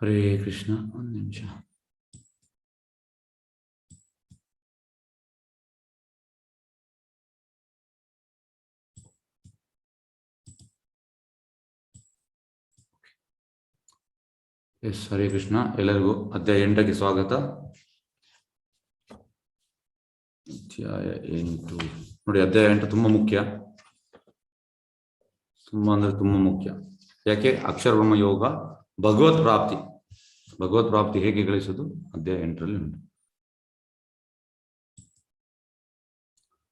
ಹರೇ ಕೃಷ್ಣ. ಒಂದು ನಿಮಿಷ. ಎಸ್, ಹರೇ ಕೃಷ್ಣ. ಎಲ್ಲರಿಗೂ ಅಧ್ಯಾಯ 8ಕ್ಕೆ ಸ್ವಾಗತ. ಅಧ್ಯಾಯ 8 ನೋಡಿ. ಅಧ್ಯಾಯ 8 ತುಂಬಾ ಮುಖ್ಯ, ತುಂಬಾ ಮುಖ್ಯ. ಯಾಕೆ? ಅಕ್ಷರ ಬ್ರಹ್ಮ ಯೋಗ, ಭಗವತ್ ಪ್ರಾಪ್ತಿ ಹೇಗೆ ಗಳಿಸೋದು ಅಧ್ಯಾಯ 8ರಲ್ಲಿ ಉಂಟು.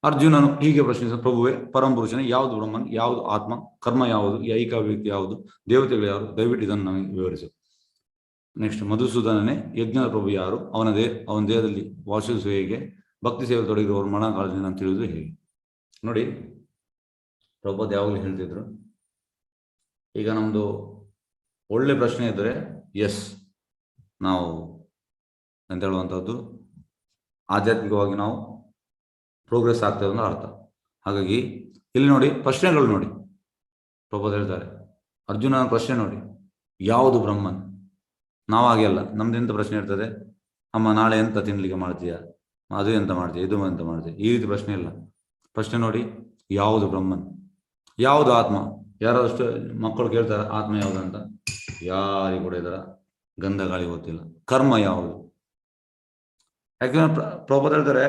ಅರ್ಜುನನು ಹೀಗೆ ಪ್ರಶ್ನಿಸಿದ, ಪ್ರಭುವೇ, ಪರಮಪುರುಷನೇ, ಯಾವುದು ಬ್ರಹ್ಮನ್, ಯಾವುದು ಆತ್ಮ, ಕರ್ಮ ಯಾವುದು, ಈ ಐಕಾವ್ಯಕ್ತಿ ಯಾವುದು, ದೇವತೆಗಳು ಯಾರು, ದಯವಿಟ್ಟು ಇದನ್ನು ನಮಗೆ ವಿವರಿಸು. ನೆಕ್ಸ್ಟ್, ಮಧುಸೂದನನೇ, ಯಜ್ಞದ ಪ್ರಭು ಯಾರು, ಅವನ ದೇಹದಲ್ಲಿ ವಾಸಿಸುವ ಹೇಗೆ, ಭಕ್ತಿ ಸೇವೆ ತೊಡಗಿರುವವರು ಮರಣ ಕಾಲದಿಂದ ಅಂತ ತಿಳಿಯುವುದು ಹೇಗೆ. ನೋಡಿ, ಪ್ರಭುಪಾದ ಯಾವಾಗಲೂ ಹೇಳ್ತಿದ್ರು, ಈಗ ನಮ್ದು ಒಳ್ಳೆ ಪ್ರಶ್ನೆ ಇದ್ದರೆ ಎಸ್ ನಾವು ಅಂತ ಹೇಳುವಂಥದ್ದು ಆಧ್ಯಾತ್ಮಿಕವಾಗಿ ನಾವು ಪ್ರೋಗ್ರೆಸ್ ಆಗ್ತದೆ ಅನ್ನೋ ಅರ್ಥ. ಹಾಗಾಗಿ ಇಲ್ಲಿ ನೋಡಿ, ಪ್ರಶ್ನೆಗಳು ನೋಡಿ. ಪ್ರಭುಪಾದ ಹೇಳ್ತಾರೆ, ಅರ್ಜುನನ ಪ್ರಶ್ನೆ ನೋಡಿ, ಯಾವುದು ಬ್ರಹ್ಮನ್. ನಾವಾಗೆ ಅಲ್ಲ, ನಮ್ದೆಂತ ಪ್ರಶ್ನೆ ಇರ್ತದೆ, ಅಮ್ಮ ನಾಳೆ ಎಂತ ತಿನ್ಲಿಕ್ಕೆ ಮಾಡ್ತೀಯಾ, ಅದು ಎಂತ ಮಾಡ್ತೀಯ, ಇದು ಎಂತ ಮಾಡ್ತೀಯ, ಈ ರೀತಿ ಪ್ರಶ್ನೆ ಇಲ್ಲ. ಪ್ರಶ್ನೆ ನೋಡಿ, ಯಾವುದು ಬ್ರಹ್ಮನ್, ಯಾವುದು ಆತ್ಮ. ಯಾರಷ್ಟು ಮಕ್ಕಳು ಕೇಳ್ತಾರೆ ಆತ್ಮ ಯಾವುದು ಅಂತ, ಯಾರಿಗೂ ಕೂಡ ಇದರ ಗಂಧ ಗಾಳಿ ಗೊತ್ತಿಲ್ಲ. ಕರ್ಮ ಯಾವುದು. ಯಾಕಂದ್ರೆ ಪ್ರಭುಪಾದ ಹೇಳ್ತಾರೆ,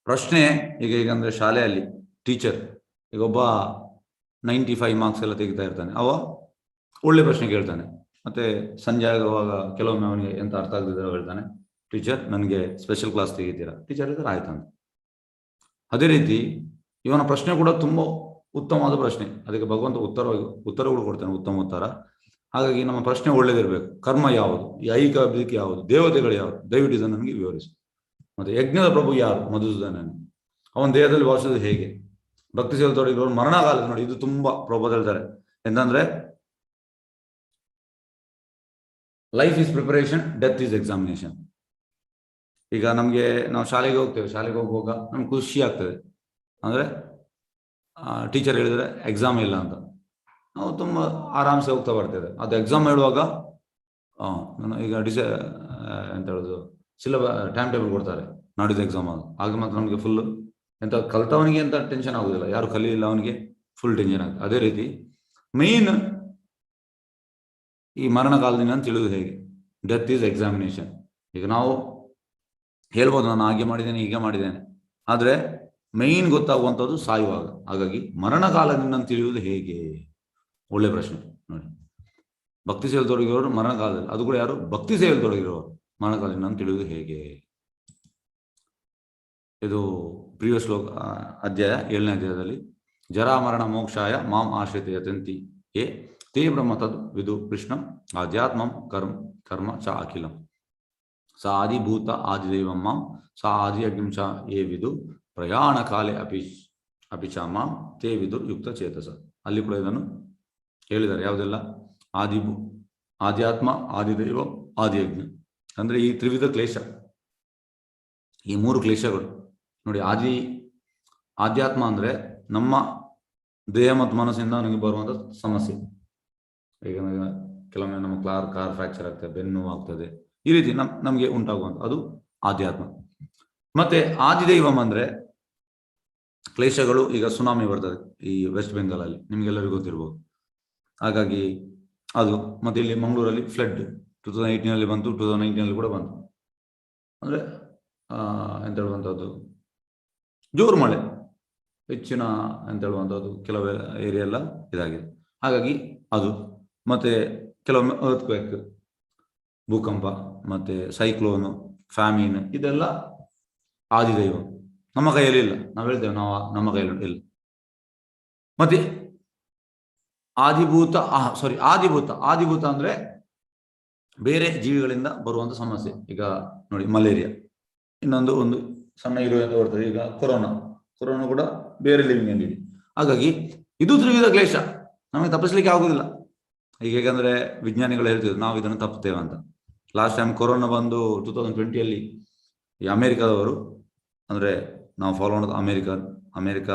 ಪ್ರಶ್ನೆ ಈಗಂದ್ರೆ ಶಾಲೆಯಲ್ಲಿ ಟೀಚರ್ ಈಗ ಒಬ್ಬ 95 ಮಾರ್ಕ್ಸ್ ಎಲ್ಲ ತೆಗಿತಾ ಇರ್ತಾನೆ, ಅವ ಒಳ್ಳೆ ಪ್ರಶ್ನೆ ಕೇಳ್ತಾನೆ. ಮತ್ತೆ ಸಂಜೆ ಆಗುವಾಗ ಕೆಲವೊಮ್ಮೆ ಅವನಿಗೆ ಎಂತ ಅರ್ಥ ಆಗದಿದ್ದರೆ ಹೇಳ್ತಾನೆ, ಟೀಚರ್ ನನಗೆ ಸ್ಪೆಷಲ್ ಕ್ಲಾಸ್ ತೆಗಿತೀರಾ. ಟೀಚರ್ ಇದ್ದಾರೆ, ಆಯ್ತಂತ. ಅದೇ ರೀತಿ ಇವನ ಪ್ರಶ್ನೆ ಕೂಡ ತುಂಬ ಉತ್ತಮವಾದ ಪ್ರಶ್ನೆ, ಅದಕ್ಕೆ ಭಗವಂತ ಉತ್ತರಗಳು ಕೊಡ್ತಾನೆ, ಉತ್ತಮ ಉತ್ತರ. ಹಾಗಾಗಿ ನಮ್ಮ ಪ್ರಶ್ನೆ ಒಳ್ಳೇದಿರ್ಬೇಕು. ಕರ್ಮ ಯಾವುದು, ಈ ಐಹಿಕ ಅಭಿವೃದ್ಧಿ ಯಾವುದು, ದೇವತೆಗಳು ಯಾವುದು, ದಯವಿಟ್ಟು ಇದನ್ನು ನನಗೆ ವಿವರಿಸು. ಮತ್ತೆ ಯಜ್ಞದ ಪ್ರಭು ಯಾರು, ಮಧುಸೂದನನು, ಅವನ ದೇಹದಲ್ಲಿ ವಾಸಿಸುವುದು ಹೇಗೆ, ಭಕ್ತಿ ಸೇವೆ ತೊಡಗಿರೋರು ಮರಣಕಾಲ. ನೋಡಿ, ಇದು ತುಂಬಾ ಪ್ರಭುಪಾದ ಹೇಳ್ತಾರೆ, ಎಂತಂದ್ರೆ life is preparation, death is examination. ಈಗ ನಾವು ಶಾಲೆಗೆ ಹೋಗುವಾಗ ನಮ್ಗೆ ಖುಷಿ ಆಗ್ತದೆ, ಅಂದ್ರೆ ಟೀಚರ್ ಹೇಳಿದ್ರೆ ಎಕ್ಸಾಮ್ ಇಲ್ಲ ಅಂತ, ನಾವು ತುಂಬ ಆರಾಮ್ಸೆ ಹೋಗ್ತಾ ಬರ್ತೇವೆ. ಅದು ಎಕ್ಸಾಮ್ ಹೇಳುವಾಗ ಈಗ ಎಂತ ಹೇಳೋದು, ಟೈಮ್ ಟೇಬಲ್ ಕೊಡ್ತಾರೆ, ನಾಡಿದ್ದು ಎಕ್ಸಾಮ್ ಆಗ ಮಾತ್ರ ನಮಗೆ ಫುಲ್ ಎಂತ ಕಲ್ತವನಿಗೆ ಎಂತ ಟೆನ್ಷನ್ ಆಗುದಿಲ್ಲ, ಯಾರು ಕಲಿಯಿಲ್ಲ ಅವನಿಗೆ ಫುಲ್ ಟೆನ್ಷನ್ ಆಗುತ್ತೆ. ಅದೇ ರೀತಿ ಮೇನ್ ಈ ಮರಣಕಾಲದಿಂದ ಅಂತ ತಿಳಿಯುವುದು ಹೇಗೆ, ಡೆತ್ ಈಸ್ ಎಕ್ಸಾಮಿನೇಷನ್. ಈಗ ನಾವು ಹೇಳ್ಬೋದು, ನಾನು ಹಾಗೆ ಮಾಡಿದ್ದೇನೆ ಹೀಗೆ ಮಾಡಿದ್ದೇನೆ, ಆದರೆ ಮೇನ್ ಗೊತ್ತಾಗುವಂಥದ್ದು ಸಾಯುವಾಗ. ಹಾಗಾಗಿ ಮರಣಕಾಲದಿಂದ ತಿಳಿಯುವುದು ಹೇಗೆ, ಒಳ್ಳೆ ಪ್ರಶ್ನೆ ನೋಡಿ. ಭಕ್ತಿ ಸೇವೆ ತೊಡಗಿರೋರು ಮರಣಕಾಲದಲ್ಲಿ, ಅದು ಕೂಡ ಯಾರು, ಭಕ್ತಿ ಸೇವೆ ತೊಡಗಿರೋರು ಮರಣಕಾಲದಿಂದ ತಿಳಿಯುವುದು ಹೇಗೆ. ಇದು ಪ್ರಿವಿಯಸ್ ಅಧ್ಯಾಯ 7ನೇ ಅಧ್ಯಾಯದಲ್ಲಿ, ಜರಾಮರಣ ಮೋಕ್ಷಾಯ ಮಾಂ ಆಶ್ರಿತ ಯತಂತಿ ಯೇ ತೇ ಬ್ರಹ್ಮ ತದ್ ವಿದು ಕೃಷ್ಣಂ ಆಧ್ಯಾತ್ಮಂ ಕರ್ಮ ಚ ಅಖಿಲಂ ಸಾ ಆದಿಭೂತ ಆದಿದೈವಂ ಮಾಂ ಸಾ ಆದಿಯಜ್ಞಂ ಚ ಯೇ ವಿದು ಪ್ರಯಾಣ ಕಾಲೇ ಅಪಿ ಚ ಮಾಂ ತೇ ವಿದು ಯುಕ್ತ ಚೇತಸ. ಅಲ್ಲಿ ಕೂಡ ಇದನ್ನು ಹೇಳಿದ್ದಾರೆ. ಯಾವುದೆಲ್ಲ? ಆಧ್ಯಾತ್ಮ, ಆದಿದೈವ, ಆದಿಯಜ್ಞ. ಅಂದ್ರೆ ಈ ತ್ರಿವಿಧ ಕ್ಲೇಶ, ಈ 3 ಕ್ಲೇಶಗಳು ನೋಡಿ. ಆಧ್ಯಾತ್ಮ ಅಂದ್ರೆ ನಮ್ಮ ದೇಹ ಮತ್ತು ಮನಸ್ಸಿಂದ ನನಗೆ ಬರುವಂತ ಸಮಸ್ಯೆ. ಈಗ ಕೆಲವೊಮ್ಮೆ ನಮ್ಮ ಕಾರ್ ಫ್ರಾಕ್ಚರ್ ಆಗ್ತದೆ, ಬೆನ್ನು ಆಗ್ತದೆ, ಈ ರೀತಿ ನಮಗೆ ಉಂಟಾಗುವಂತ ಅದು ಆಧ್ಯಾತ್ಮ. ಮತ್ತೆ ಆದಿದೈವಂ ಅಂದ್ರೆ ಕ್ಲೇಶಗಳು. ಈಗ ಸುನಾಮಿ ಬರ್ತದೆ ಈ ವೆಸ್ಟ್ ಬೆಂಗಾಲ್ ಅಲ್ಲಿ, ನಿಮ್ಗೆಲ್ಲರಿಗೂ ಗೊತ್ತಿರ್ಬೋದು. ಹಾಗಾಗಿ ಅದು, ಮತ್ತೆ ಇಲ್ಲಿ ಮಂಗಳೂರಲ್ಲಿ ಫ್ಲಡ್ 2018 ಬಂತು, 2019 ಕೂಡ ಬಂತು. ಅಂದ್ರೆ ಎಂತ ಹೇಳುವಂಥದ್ದು, ಜೋರು ಮಳೆ, ಹೆಚ್ಚಿನ ಅಂತ ಹೇಳುವಂಥದ್ದು ಕೆಲವು ಏರಿಯಾ ಎಲ್ಲ ಇದಾಗಿದೆ. ಹಾಗಾಗಿ ಅದು, ಮತ್ತೆ ಕೆಲವೊಮ್ಮೆ ಅರ್ತ್ಕ್ವೇಕ್, ಭೂಕಂಪ, ಮತ್ತೆ ಸೈಕ್ಲೋನು, ಫ್ಯಾಮಿನ್, ಇದೆಲ್ಲ ಆದಿದೈವ. ನಮ್ಮ ಕೈಯಲ್ಲಿ ಇಲ್ಲ, ನಾವು ಹೇಳ್ತೇವೆ ನಮ್ಮ ಕೈಯಲ್ಲಿ ಇಲ್ಲ. ಮತ್ತೆ ಆದಿಭೂತ ಅಂದ್ರೆ ಬೇರೆ ಜೀವಿಗಳಿಂದ ಬರುವಂತ ಸಮಸ್ಯೆ. ಈಗ ನೋಡಿ, ಮಲೇರಿಯಾ, ಒಂದು ಸಣ್ಣ ಇರುವೆ ಬರ್ತದೆ. ಈಗ ಕೊರೋನಾ ಕೂಡ ಬೇರೆ ಲಿವಿಂಗ್ ಎಂಟಿಟಿ. ಹಾಗಾಗಿ ಇದು ತ್ರಿವಿಧ ಕ್ಲೇಶ, ನಮಗೆ ತಪ್ಪಿಸ್ಲಿಕ್ಕೆ ಆಗುದಿಲ್ಲ. ಈಗ ಹೇಗಂದ್ರೆ ವಿಜ್ಞಾನಿಗಳು ಹೇಳ್ತಿದ್ರು ನಾವು ಇದನ್ನು ತಪ್ಪುತ್ತೇವೆ ಅಂತ. ಲಾಸ್ಟ್ ಟೈಮ್ ಕೊರೋನಾ ಬಂದು 2020 ಈ ಅಮೆರಿಕದವರು, ಅಂದ್ರೆ ನಾವು ಫಾಲೋ ಮಾಡೋದು ಅಮೆರಿಕ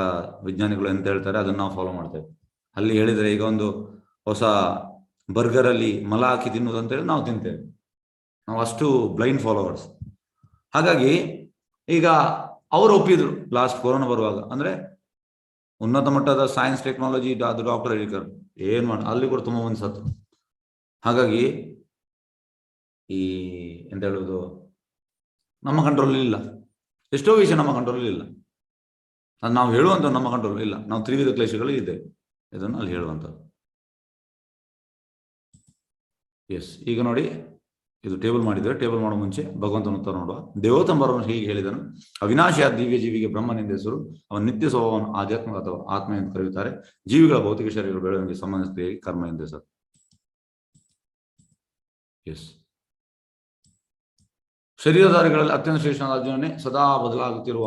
ವಿಜ್ಞಾನಿಗಳು ಎಂತ ಹೇಳ್ತಾರೆ ಅದನ್ನು ನಾವು ಫಾಲೋ ಮಾಡ್ತೇವೆ. ಅಲ್ಲಿ ಹೇಳಿದರೆ, ಈಗ ಒಂದು ಹೊಸ ಬರ್ಗರಲ್ಲಿ ಮಲ ಹಾಕಿ ತಿನ್ನುವುದು ಅಂತೇಳಿ ನಾವು ತಿಂತೇವೆ. ನಾವು ಅಷ್ಟು ಬ್ಲೈಂಡ್ ಫಾಲೋವರ್ಸ್. ಹಾಗಾಗಿ ಈಗ ಅವರು ಒಪ್ಪಿದ್ರು ಲಾಸ್ಟ್ ಕೊರೋನಾ ಬರುವಾಗ, ಅಂದ್ರೆ ಉನ್ನತ ಮಟ್ಟದ ಸೈನ್ಸ್ ಟೆಕ್ನಾಲಜಿ, ಅದು ಡಾಕ್ಟರ್ ಹೇಳಿಕರ್ ಏನ್ ಮಾಡಿ ಅಲ್ಲಿ ಕೂಡ ತುಂಬಾ ಮಂದಿ ಸತ್ತು. ಹಾಗಾಗಿ ಈ ಎಂತ ಹೇಳುವುದು, ನಮ್ಮ ಕಂಟ್ರೋಲ್ ಇಲ್ಲ. ಎಷ್ಟೋ ವಿಷಯ ನಮ್ಮ ಕಂಟ್ರೋಲ್ ಇಲ್ಲ. ಅದು ನಾವು ಹೇಳುವಂತ ನಮ್ಮ ಕಂಟ್ರೋಲ್ ಇಲ್ಲ. ನಾವು ತ್ರಿವಿಧ ಕ್ಲೇಶಗಳು ಇದೆ, ಇದನ್ನು ಅಲ್ಲಿ ಹೇಳುವಂಥದ್ದು. ಎಸ್, ಈಗ ನೋಡಿ, ಇದು ಟೇಬಲ್ ಮಾಡಿದರೆ, ಟೇಬಲ್ ಮಾಡೋ ಮುಂಚೆ ಭಗವಂತನ ಉತ್ತರ ನೋಡುವ. ದೇವೋತ್ತಮರನ್ನು ಹೀಗೆ ಹೇಳಿದನು: ಅವಿನಾಶಿಯ ದಿವ್ಯ ಜೀವಿಗೆ ಬ್ರಹ್ಮನೆಂದ ಹೆಸರು. ಅವನ ನಿತ್ಯ ಸ್ವಭಾವವನ್ನು ಆಧ್ಯಾತ್ಮ ಅಥವಾ ಆತ್ಮ ಎಂದು ಕರೆಯುತ್ತಾರೆ. ಜೀವಿಗಳ ಭೌತಿಕ ಶರೀರಗಳ ಬೆಳವಣಿಗೆ ಸಂಬಂಧಿಸಿದ ಕರ್ಮ ಎಂದು ಹೆಸರು. ಎಸ್, ಶರೀರಧಾರಿಗಳಲ್ಲಿ ಅತ್ಯಂತ ಶ್ರೇಷ್ಠನಾದ ಅರ್ಜುನನೇ ಸದಾ ಬದಲಾಗುತ್ತಿರುವ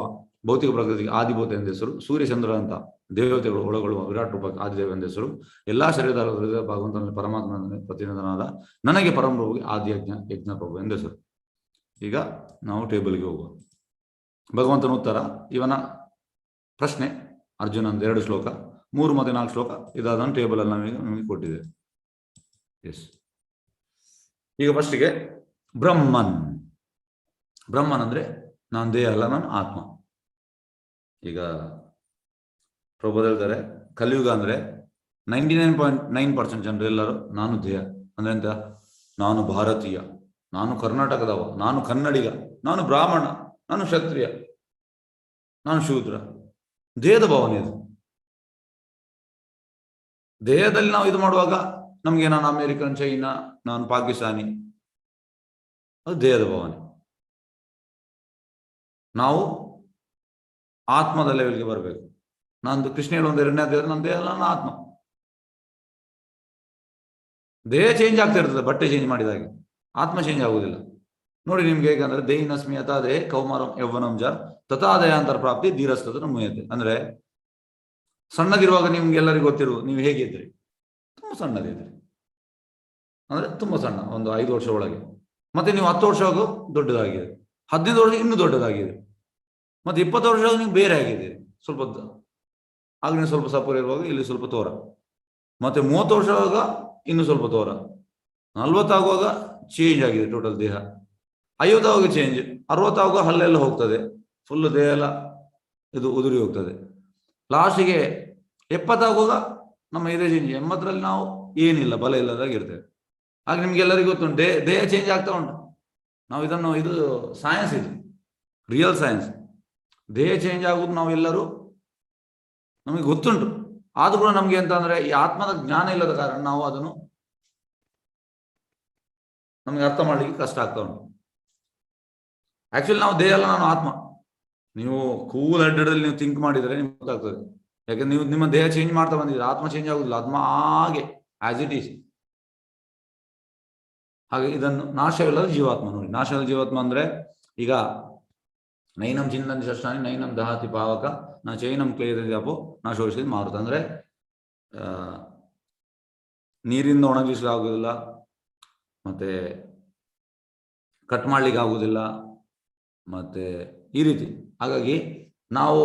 ಭೌತಿಕ ಪ್ರಕೃತಿಗೆ ಆದಿಭೂತ ಎಂದ ಹೆಸರು. ಸೂರ್ಯ ಚಂದ್ರರಂತ ದೇವತೆಗಳು ಒಳಗೊಳ್ಳುವ ವಿರಾಟ್ ರೂಪಕ್ಕೆ ಆದಿದೇವ ಎಂದ ಹೆಸರು. ಎಲ್ಲಾ ಶರೀರಧಾರಗಳ ಭಗವಂತನಲ್ಲಿ ಪರಮಾತ್ಮನಲ್ಲಿ ಪ್ರತಿನಿಧನಾದ ನನಗೆ ಪರಮಪ್ರಭುಗೆ ಆದಿ ಯಜ್ಞ ಪ್ರಭು ಎಂದ ಹೆಸರು. ಈಗ ನಾವು ಟೇಬಲ್ಗೆ ಹೋಗುವ. ಭಗವಂತನ ಉತ್ತರ, ಇವನ ಪ್ರಶ್ನೆ ಅರ್ಜುನಂದು 2 ಶ್ಲೋಕ, 3 ಮತ್ತು 4 ಶ್ಲೋಕ. ಇದಾದ ಟೇಬಲ್ ಅಲ್ಲಿ ನಮಗೆ ಕೊಟ್ಟಿದೆ. ಎಸ್, ಈಗ ಫಸ್ಟಿಗೆ ಬ್ರಹ್ಮನ್. ಬ್ರಹ್ಮನ್ ಅಂದ್ರೆ ನಾನು ದೇಹ ಅಲ್ಲ, ನಾನು ಆತ್ಮ. ಈಗ ಪ್ರಭು ಹೇಳ್ತಾರೆ, ಕಲಿಯುಗ ಅಂದ್ರೆ 99.9% ಜನರು ಎಲ್ಲರೂ ನಾನು ದೇಹ ಅಂದ್ರೆ ಎಂತ, ನಾನು ಭಾರತೀಯ, ನಾನು ಕರ್ನಾಟಕದವ, ನಾನು ಕನ್ನಡಿಗ, ನಾನು ಬ್ರಾಹ್ಮಣ, ನಾನು ಕ್ಷತ್ರಿಯ, ನಾನು ಶೂದ್ರ. ದೇಹದ ಭಾವನೆ ಅದು. ದೇಹದಲ್ಲಿ ನಾವು ಇದು ಮಾಡುವಾಗ ನಮ್ಗೆ ನಾನು ಅಮೆರಿಕನ್, ಚೈನಾ, ನಾನು ಪಾಕಿಸ್ತಾನಿ, ಅದು ದೇಹದ ಭಾವನೆ. ನಾವು ಆತ್ಮದ ಲೆವೆಲ್ಗೆ ಬರಬೇಕು. ನಂದು ಕೃಷ್ಣ ಹೇಳುವ 2ನೇ ಅಧ್ಯಾಯ, ನನ್ನ ದೇಹ ಅಲ್ಲ, ನನ್ನ ಆತ್ಮ. ದೇಹ ಚೇಂಜ್ ಆಗ್ತಾ ಇರ್ತದೆ, ಬಟ್ಟೆ ಚೇಂಜ್ ಮಾಡಿದಾಗೆ. ಆತ್ಮ ಚೇಂಜ್ ಆಗುದಿಲ್ಲ. ನೋಡಿ ನಿಮ್ಗೆ ಹೇಗಂದ್ರೆ, ದೇಹಿನಸ್ಮಿ ಯಥಾ ದೇಹ ಕೌಮಾರಂ ಯೌವನಂ ಜ ತಥಾ ದೇಹಾಂತರ ಪ್ರಾಪ್ತಿ ಧೀರಸ್ತದ ಮುಯತೆ. ಅಂದ್ರೆ ಸಣ್ಣದಿರುವಾಗ ನಿಮ್ಗೆ ಎಲ್ಲರಿಗೂ ಗೊತ್ತಿರು, ನೀವು ಹೇಗಿದ್ರಿ, ತುಂಬಾ ಸಣ್ಣದಿದ್ರಿ, ಅಂದ್ರೆ ತುಂಬಾ ಸಣ್ಣ, ಒಂದು 5 ವರ್ಷ ಒಳಗೆ. ಮತ್ತೆ ನೀವು 10 ವರ್ಷ ಆಗೋ ದೊಡ್ಡದಾಗಿದೆ, 15 ವರ್ಷ ಇನ್ನೂ ದೊಡ್ಡದಾಗಿದೆ, ಮತ್ತೆ 20 ವರ್ಷ ನೀವು ಬೇರೆ ಆಗಿದ್ದೀರಿ. ಸ್ವಲ್ಪ ಆಗ ನೀವು ಸ್ವಲ್ಪ ಸಪೋರ್ ಇರುವಾಗ ಇಲ್ಲಿ ಸ್ವಲ್ಪ ತೋರ, ಮತ್ತೆ 30 ವರ್ಷ ಆಗುವಾಗ ಇನ್ನು ಸ್ವಲ್ಪ ತೋರ, 40 ಆಗುವಾಗ ಚೇಂಜ್ ಆಗಿದೆ ಟೋಟಲ್ ದೇಹ, 50 ಆಗುವಾಗ ಚೇಂಜ್, 60 ಆಗುವಾಗ ಹಲ್ಲೆಲ್ಲ ಹೋಗ್ತದೆ, ಫುಲ್ ದೇಹ ಎಲ್ಲ ಇದು ಉದುರಿ ಹೋಗ್ತದೆ. ಲಾಸ್ಟಿಗೆ 70 ಆಗುವಾಗ ನಮ್ಮ ಇದೇ ಚೇಂಜ್. 80ರಲ್ಲಿ ನಾವು ಏನಿಲ್ಲ, ಬಲ ಇಲ್ಲದಾಗಿರ್ತೇವೆ. ಹಾಗೆ ನಿಮ್ಗೆಲ್ಲರಿಗೂ ಗೊತ್ತುಂಟು, ದೇಹ ಚೇಂಜ್ ಆಗ್ತಾ ಉಂಟು. ನಾವು ಇದನ್ನು, ಇದು ಸೈನ್ಸ್, ಇದು ರಿಯಲ್ ಸೈನ್ಸ್. ದೇಹ ಚೇಂಜ್ ಆಗುದು ನಾವೆಲ್ಲರೂ ನಮಗೆ ಗೊತ್ತುಂಟು. ಆದ್ರೂ ಕೂಡ ನಮ್ಗೆ ಎಂತ ಅಂದ್ರೆ, ಈ ಆತ್ಮದ ಜ್ಞಾನ ಇಲ್ಲದ ಕಾರಣ ನಾವು ಅದನ್ನು ನಮಗೆ ಅರ್ಥ ಮಾಡ್ಲಿಕ್ಕೆ ಕಷ್ಟ ಆಗ್ತಾ ಉಂಟು. ಆಕ್ಚುಲಿ ನಾವು ದೇಹ ಅಲ್ಲ, ನಾನು ಆತ್ಮ. ನೀವು ಕೂಲ್ ಹೆಡ್ಡಲ್ಲಿ ನೀವು ಥಿಂಕ್ ಮಾಡಿದರೆ ನಿಮ್ಗೆ ಗೊತ್ತಾಗ್ತದೆ. ಯಾಕಂದ್ರೆ ನೀವು ನಿಮ್ಮ ದೇಹ ಚೇಂಜ್ ಮಾಡ್ತಾ ಬಂದಿದ್ರೆ, ಆತ್ಮ ಚೇಂಜ್ ಆಗುದಿಲ್ಲ. ಆತ್ಮ ಹಾಗೆ ಆಸ್ ಇಟ್ ಈಸ್. ಹಾಗೆ ಇದನ್ನು ನಾಶವಿಲ್ಲದ ಜೀವಾತ್ಮ. ನೋಡಿ, ನಾಶವಿಲ್ಲದ ಜೀವಾತ್ಮ ಅಂದ್ರೆ, ಈಗ ನೈನಂ ಚಿಂತನ ಶಸ್ತ್ರಾಣಿ ನೈನಂ ದಹತಿ ಪಾವಕ ನಾ ಚೈನಂ ಕ್ಲೇದಪೋ ನಾ ಶೋಷಿಸಿ ಮಾರುತ. ಅಂದ್ರೆ ನೀರಿಂದ ಒಣಗಿಸಲಾಗುವುದಿಲ್ಲ, ಮತ್ತೆ ಕಟ್ ಮಾಡ್ಲಿಕ್ಕೆ ಆಗುವುದಿಲ್ಲ, ಮತ್ತೆ ಈ ರೀತಿ. ಹಾಗಾಗಿ ನಾವು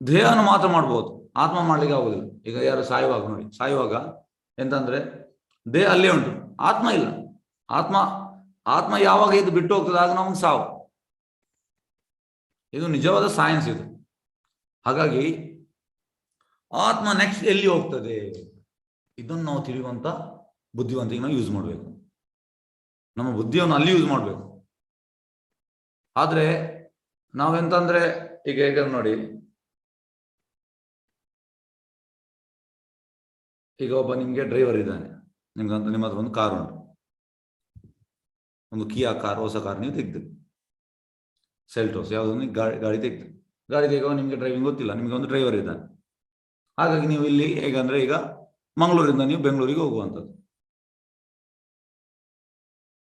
ದೇಹನ ಮಾತ್ರ ಮಾಡ್ಬೋದು, ಆತ್ಮ ಮಾಡ್ಲಿಕ್ಕೆ ಆಗುದಿಲ್ಲ. ಈಗ ಯಾರು ಸಾಯುವಾಗ ನೋಡಿ, ಸಾಯುವಾಗ ಎಂತಂದ್ರೆ ದೇಹ ಅಲ್ಲೇ ಉಂಟು, ಆತ್ಮ ಇಲ್ಲ. ಆತ್ಮ ಯಾವಾಗ ಇದು ಬಿಟ್ಟು ಹೋಗ್ತದೆ ಆಗ ನಮಗೆ ಸಾವು. ಇದು ನಿಜವಾದ ಸೈನ್ಸ್ ಇದು. ಹಾಗಾಗಿ ಆತ್ಮ ನೆಕ್ಸ್ಟ್ ಎಲ್ಲಿ ಹೋಗ್ತದೆ, ಇದನ್ನು ನಾವು ತಿಳಿಯುವಂತ ಬುದ್ಧಿವಂತಿಕೆ ನಾವು ಯೂಸ್ ಮಾಡಬೇಕು. ನಮ್ಮ ಬುದ್ಧಿಯನ್ನು ಅಲ್ಲಿ ಯೂಸ್ ಮಾಡಬೇಕು. ಆದ್ರೆ ನಾವೆಂತಂದ್ರೆ, ಈಗ ನೋಡಿ, ಈಗ ಒಬ್ಬ ನಿಮ್ಗೆ ಡ್ರೈವರ್ ಇದ್ದಾನೆ, ನಿಮ್ಗಂತ ನಿಮ್ಮ ಹತ್ರ ಒಂದು ಕಾರ್ ಉಂಟು, ಒಂದು ಕಿಯಾ ಕಾರ್, ಹೊಸ ಕಾರ್ ನೀವು ತೆಗೆದ್ರಿ, ಸೆಲ್ಟೋಸ್ ಯಾವುದೊಂದು ಗಾಡಿ ತೆಗೆದು, ಗಾಡಿ ತೆಗೆಯುವಾಗ ನಿಮ್ಗೆ ಡ್ರೈವಿಂಗ್ ಗೊತ್ತಿಲ್ಲ, ನಿಮ್ಗೆ ಒಂದು ಡ್ರೈವರ್ ಇದ್ದಾನೆ. ಹಾಗಾಗಿ ನೀವು ಇಲ್ಲಿ ಹೇಗಂದ್ರೆ, ಈಗ ಮಂಗಳೂರಿಂದ ನೀವು ಬೆಂಗಳೂರಿಗೆ ಹೋಗುವಂಥದ್ದು,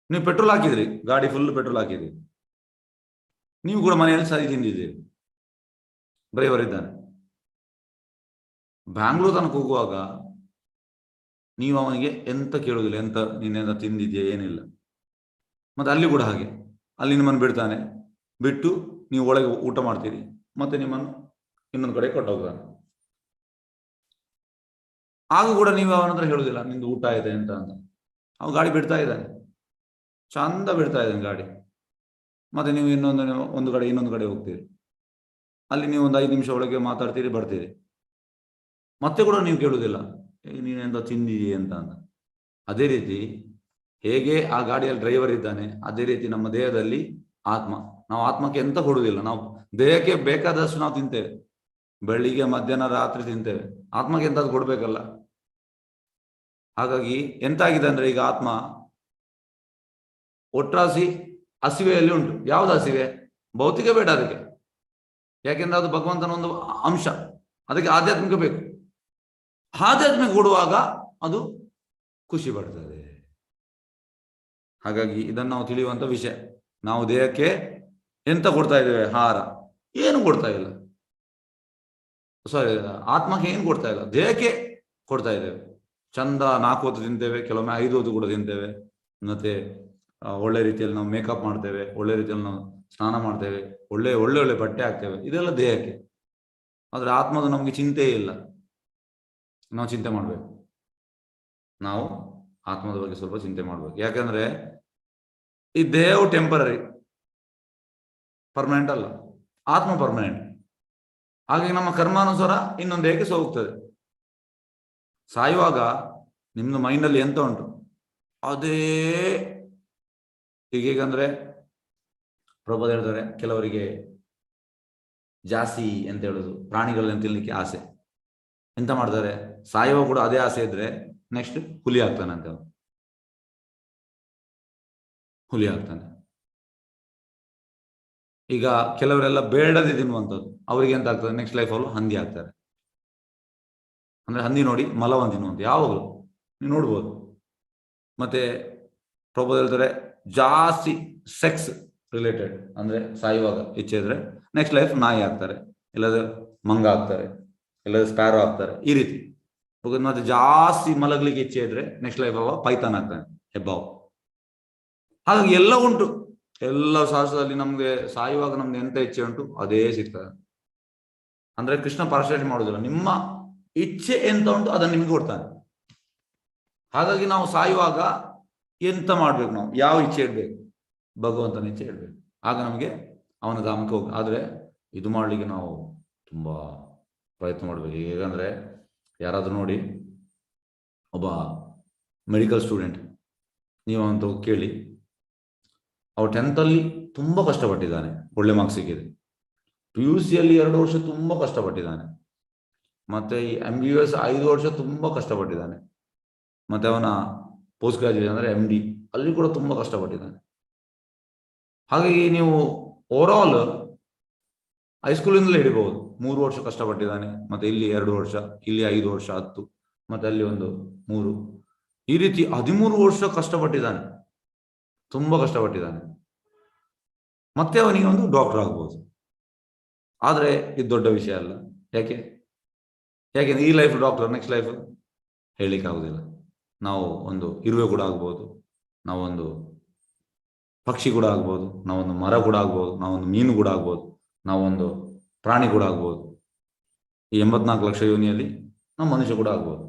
ನೀವು ಪೆಟ್ರೋಲ್ ಹಾಕಿದ್ರಿ, ಗಾಡಿ ಫುಲ್ ಪೆಟ್ರೋಲ್ ಹಾಕಿದ್ರಿ, ನೀವು ಕೂಡ ಮನೆಯಲ್ಲಿ ಸರಿ ತಿಂದಿದ್ದೀರಿ, ಡ್ರೈವರ್ ಇದ್ದಾನೆ. ಬ್ಯಾಂಗ್ಳೂರ್ ತನಕ ಹೋಗುವಾಗ ನೀವು ಅವನಿಗೆ ಎಂತ ಕೇಳುವುದಿಲ್ಲ, ಎಂತ ನೀನೆಂತ ತಿಂದಿದ್ಯಾ, ಏನಿಲ್ಲ. ಮತ್ತೆ ಅಲ್ಲಿ ಕೂಡ ಹಾಗೆ, ಅಲ್ಲಿ ನಿಮ್ಮನ್ನು ಬಿಡ್ತಾನೆ, ಬಿಟ್ಟು ನೀವು ಒಳಗೆ ಊಟ ಮಾಡ್ತೀರಿ, ಮತ್ತೆ ನಿಮ್ಮನ್ನು ಇನ್ನೊಂದು ಕಡೆ ಕೊಟ್ಟೋಗ್ತಾನೆ. ಆಗ ಕೂಡ ನೀವು ಅವನ ಹತ್ರ ಹೇಳುದಿಲ್ಲ ನಿಂದು ಊಟ ಇದೆ ಅಂತ. ಅವ ಗಾಡಿ ಬಿಡ್ತಾ ಇದ್ದಾನೆ, ಚಂದ ಬಿಡ್ತಾ ಇದ್ದಾನೆ ಗಾಡಿ. ಮತ್ತೆ ನೀವು ಒಂದು ಕಡೆ ಇನ್ನೊಂದು ಕಡೆ ಹೋಗ್ತೀರಿ, ಅಲ್ಲಿ ನೀವು ಒಂದು 5 ನಿಮಿಷ ಒಳಗೆ ಮಾತಾಡ್ತೀರಿ, ಬರ್ತೀರಿ, ಮತ್ತೆ ಕೂಡ ನೀವು ಕೇಳುವುದಿಲ್ಲ ನೀನೆಂತ ತಿಂದಿದೀಯ ಅಂತ. ಅದೇ ರೀತಿ ಹೇಗೆ ಆ ಗಾಡಿಯಲ್ಲಿ ಡ್ರೈವರ್ ಇದ್ದಾನೆ, ಅದೇ ರೀತಿ ನಮ್ಮ ದೇಹದಲ್ಲಿ ಆತ್ಮ. ನಾವು ಆತ್ಮಕ್ಕೆ ಎಂತ ಕೊಡುವುದಿಲ್ಲ, ನಾವು ದೇಹಕ್ಕೆ ಬೇಕಾದಷ್ಟು ನಾವು ತಿಂತೇವೆ, ಬೆಳಿಗ್ಗೆ ಮಧ್ಯಾಹ್ನ ರಾತ್ರಿ ತಿಂತೇವೆ, ಆತ್ಮಕ್ಕೆ ಎಂತಾದ್ರು ಕೊಡ್ಬೇಕಲ್ಲ. ಹಾಗಾಗಿ ಎಂತಾಗಿದೆ ಅಂದ್ರೆ ಈಗ ಆತ್ಮ ಒಟ್ರಾಸಿ ಹಸಿವೆಯಲ್ಲಿ ಉಂಟು. ಯಾವ್ದು ಹಸಿವೆ? ಭೌತಿಕ ಬೇಡ ಅದಕ್ಕೆ, ಯಾಕೆಂದ್ರೆ ಅದು ಭಗವಂತನ ಒಂದು ಅಂಶ, ಅದಕ್ಕೆ ಆಧ್ಯಾತ್ಮಿಕ ಬೇಕು. ಆಧ್ಯಾತ್ಮಿಕ ಕೊಡುವಾಗ ಅದು ಖುಷಿ ಪಡ್ತದೆ. ಹಾಗಾಗಿ ಇದನ್ನು ನಾವು ತಿಳಿಯುವಂತ ವಿಷಯ. ನಾವು ದೇಹಕ್ಕೆ ಎಂತ ಕೊಡ್ತಾ ಇದ್ದೇವೆ? ಆಹಾರ ಏನು ಕೊಡ್ತಾ ಇಲ್ಲ, ಸಾರಿ ಆತ್ಮಕ್ಕೆ ಏನು ಕೊಡ್ತಾ ಇಲ್ಲ, ದೇಹಕ್ಕೆ ಕೊಡ್ತಾ ಇದ್ದೇವೆ. ಚಂದ 4 ಹೊತ್ತು ತಿಂತೇವೆ, ಕೆಲವೊಮ್ಮೆ 5 ಹೊತ್ತು ಕೂಡ ತಿಂತೇವೆ. ಮತ್ತೆ ಒಳ್ಳೆ ರೀತಿಯಲ್ಲಿ ನಾವು ಮೇಕಪ್ ಮಾಡ್ತೇವೆ, ಒಳ್ಳೆ ರೀತಿಯಲ್ಲಿ ನಾವು ಸ್ನಾನ ಮಾಡ್ತೇವೆ, ಒಳ್ಳೆ ಒಳ್ಳೆ ಒಳ್ಳೆ ಬಟ್ಟೆ ಹಾಕ್ತೇವೆ, ಇದೆಲ್ಲ ದೇಹಕ್ಕೆ. ಆದ್ರೆ ಆತ್ಮದ ನಮ್ಗೆ ಚಿಂತೆಯೇ ಇಲ್ಲ. ನಾವು ಚಿಂತೆ ಮಾಡ್ಬೇಕು, ನಾವು ಆತ್ಮದ ಬಗ್ಗೆ ಸ್ವಲ್ಪ ಚಿಂತೆ ಮಾಡ್ಬೇಕು. ಯಾಕಂದ್ರೆ ಈ ದೇಹವು ಟೆಂಪರರಿ, ಪರ್ಮನೆಂಟ್ ಅಲ್ಲ. ಆತ್ಮ ಪರ್ಮನೆಂಟ್. ಹಾಗಾಗಿ ನಮ್ಮ ಕರ್ಮಾನುಸಾರ ಇನ್ನೊಂದು ದೇಹಕ್ಕೆ ಹೋಗ್ತದೆ. ಸಾಯುವಾಗ ನಿಮ್ದು ಮೈಂಡಲ್ಲಿ ಎಂತ ಉಂಟು ಅದೇ. ಹೀಗೇಗಂದ್ರೆ ಪ್ರಭುಪಾದ ಹೇಳ್ತಾರೆ, ಕೆಲವರಿಗೆ ಜಾಸ್ತಿ ಎಂತ ಹೇಳುದು ಪ್ರಾಣಿಗಳನ್ನ ತಿನ್ಲಿಕ್ಕೆ ಆಸೆ. ಎಂತ ಮಾಡ್ತಾರೆ? ಸಾಯುವಾಗ ಕೂಡ ಅದೇ ಆಸೆ ಇದ್ರೆ ನೆಕ್ಸ್ಟ್ ಹುಲಿ ಆಗ್ತಾನೆ ಅಂತ, ಹುಲಿ ಆಗ್ತಾನೆ. ಈಗ ಕೆಲವರೆಲ್ಲ ಬೇಡದೆ ತಿನ್ನುವಂಥದ್ದು, ಅವರಿಗೆ ಎಂತ ಆಗ್ತದೆ? ನೆಕ್ಸ್ಟ್ ಲೈಫಲ್ಲೂ ಹಂದಿ ಆಗ್ತಾರೆ. ಅಂದ್ರೆ ಹಂದಿ ನೋಡಿ ಮಲವನ್ನು ತಿನ್ನುವಂಥ, ಯಾವಾಗಲೂ ನೀವು ನೋಡ್ಬೋದು. ಮತ್ತೆ ಪ್ರಭುಪಾದ ಹೇಳ್ತಾರೆ, ಜಾಸ್ತಿ ಸೆಕ್ಸ್ ರಿಲೇಟೆಡ್ ಅಂದ್ರೆ ಸಾಯುವಾಗ ಇಚ್ಛೆ ಇದ್ರೆ ನೆಕ್ಸ್ಟ್ ಲೈಫ್ ನಾಯಿ ಆಗ್ತಾರೆ, ಇಲ್ಲದ್ರೆ ಮಂಗ ಆಗ್ತಾರೆ, ಇಲ್ಲದ್ರೆ ಸ್ಪ್ಯಾರೋ ಆಗ್ತಾರೆ, ಈ ರೀತಿ. ಮತ್ತೆ ಜಾಸ್ತಿ ಮಲಗ್ಲಿಕ್ಕೆ ಇಚ್ಛೆ ಇದ್ರೆ ನೆಕ್ಸ್ಟ್ ಲೈಫ್ ಅವ ಪೈಥಾನ್ ಆಗ್ತಾನೆ, ಹೆಬ್ಬಾವು. ಹಾಗಾಗಿ ಎಲ್ಲ ಉಂಟು, ಎಲ್ಲ ಶಾಸ್ತ್ರದಲ್ಲಿ ನಮ್ಗೆ ಸಾಯುವಾಗ ನಮ್ಗೆ ಎಂತ ಇಚ್ಛೆ ಉಂಟು ಅದೇ ಸಿಗ್ತದೆ. ಅಂದ್ರೆ ಕೃಷ್ಣ ಪರಶೇಷ ಮಾಡುದಿಲ್ಲ, ನಿಮ್ಮ ಇಚ್ಛೆ ಎಂತ ಉಂಟು ಅದನ್ನು ನಿಮ್ಗೆ ಕೊಡ್ತಾನೆ. ಹಾಗಾಗಿ ನಾವು ಸಾಯುವಾಗ ಎಂತ ಮಾಡ್ಬೇಕು? ನಾವು ಯಾವ ಇಚ್ಛೆ ಇಡ್ಬೇಕು? ಭಗವಂತನ ಇಚ್ಛೆ ಇಡ್ಬೇಕು. ಆಗ ನಮಗೆ ಅವನ ಧಾಮಕ್ಕೆ ಹೋಗಿ. ಆದ್ರೆ ಇದು ಮಾಡ್ಲಿಕ್ಕೆ ನಾವು ತುಂಬಾ ಪ್ರಯತ್ನ ಮಾಡ್ಬೇಕು. ಹೇಗಂದ್ರೆ ಯಾರಾದ್ರೂ ನೋಡಿ, ಒಬ್ಬ ಮೆಡಿಕಲ್ ಸ್ಟೂಡೆಂಟ್, ನೀವಂತೂ ಕೇಳಿ, ಅವ್ರು 10th ಅಲ್ಲಿ ತುಂಬಾ ಕಷ್ಟಪಟ್ಟಿದ್ದಾನೆ, ಒಳ್ಳೆ ಮಾರ್ಕ್ಸ್ ಸಿಕ್ಕಿದೆ. PUC ಅಲ್ಲಿ 2 ವರ್ಷ ತುಂಬಾ ಕಷ್ಟಪಟ್ಟಿದ್ದಾನೆ. ಮತ್ತೆ ಈ MBBS 5 ವರ್ಷ ತುಂಬಾ ಕಷ್ಟಪಟ್ಟಿದ್ದಾನೆ. ಮತ್ತೆ ಅವನ ಪೋಸ್ಟ್ ಗ್ರಾಜುಯೇಷನ್ ಅಂದ್ರೆ MD ಅಲ್ಲಿ ಕೂಡ ತುಂಬಾ ಕಷ್ಟಪಟ್ಟಿದ್ದಾನೆ. ಹಾಗಾಗಿ ನೀವು ಓವರ್ ಆಲ್ ಹೈಸ್ಕೂಲಿಂದಲೇ ಹಿಡಿಬಹುದು. 3 ವರ್ಷ ಕಷ್ಟಪಟ್ಟಿದ್ದಾನೆ, ಮತ್ತೆ ಇಲ್ಲಿ 2 ವರ್ಷ, ಇಲ್ಲಿ 5 ವರ್ಷ 10, ಮತ್ತೆ ಅಲ್ಲಿ ಒಂದು 3, ಈ ರೀತಿ 13 ವರ್ಷ ಕಷ್ಟಪಟ್ಟಿದ್ದಾನೆ, ತುಂಬಾ ಕಷ್ಟಪಟ್ಟಿದ್ದಾನೆ. ಮತ್ತೆ ಅವನಿಗೆ ಒಂದು ಡಾಕ್ಟರ್ ಆಗ್ಬೋದು. ಆದ್ರೆ ಇದು ದೊಡ್ಡ ವಿಷಯ ಅಲ್ಲ. ಯಾಕೆಂದ್ರೆ ಈ ಲೈಫ್ ಡಾಕ್ಟರ್, ನೆಕ್ಸ್ಟ್ ಲೈಫ್ ಹೇಳಲಿಕ್ಕೆ ಆಗುದಿಲ್ಲ. ನಾವು ಒಂದು ಇರುವೆ ಕೂಡ ಆಗ್ಬೋದು, ನಾವೊಂದು ಪಕ್ಷಿ ಕೂಡ ಆಗ್ಬೋದು, ನಾವೊಂದು ಮರ ಕೂಡ ಆಗ್ಬೋದು, ನಾವೊಂದು ಮೀನು ಕೂಡ ಆಗ್ಬೋದು, ನಾವೊಂದು ಪ್ರಾಣಿ ಕೂಡ ಆಗ್ಬೋದು. ಈ 84 ಲಕ್ಷ ಯೋನಿಯಲ್ಲಿ ನಾವು ಮನುಷ್ಯ ಕೂಡ ಆಗ್ಬೋದು.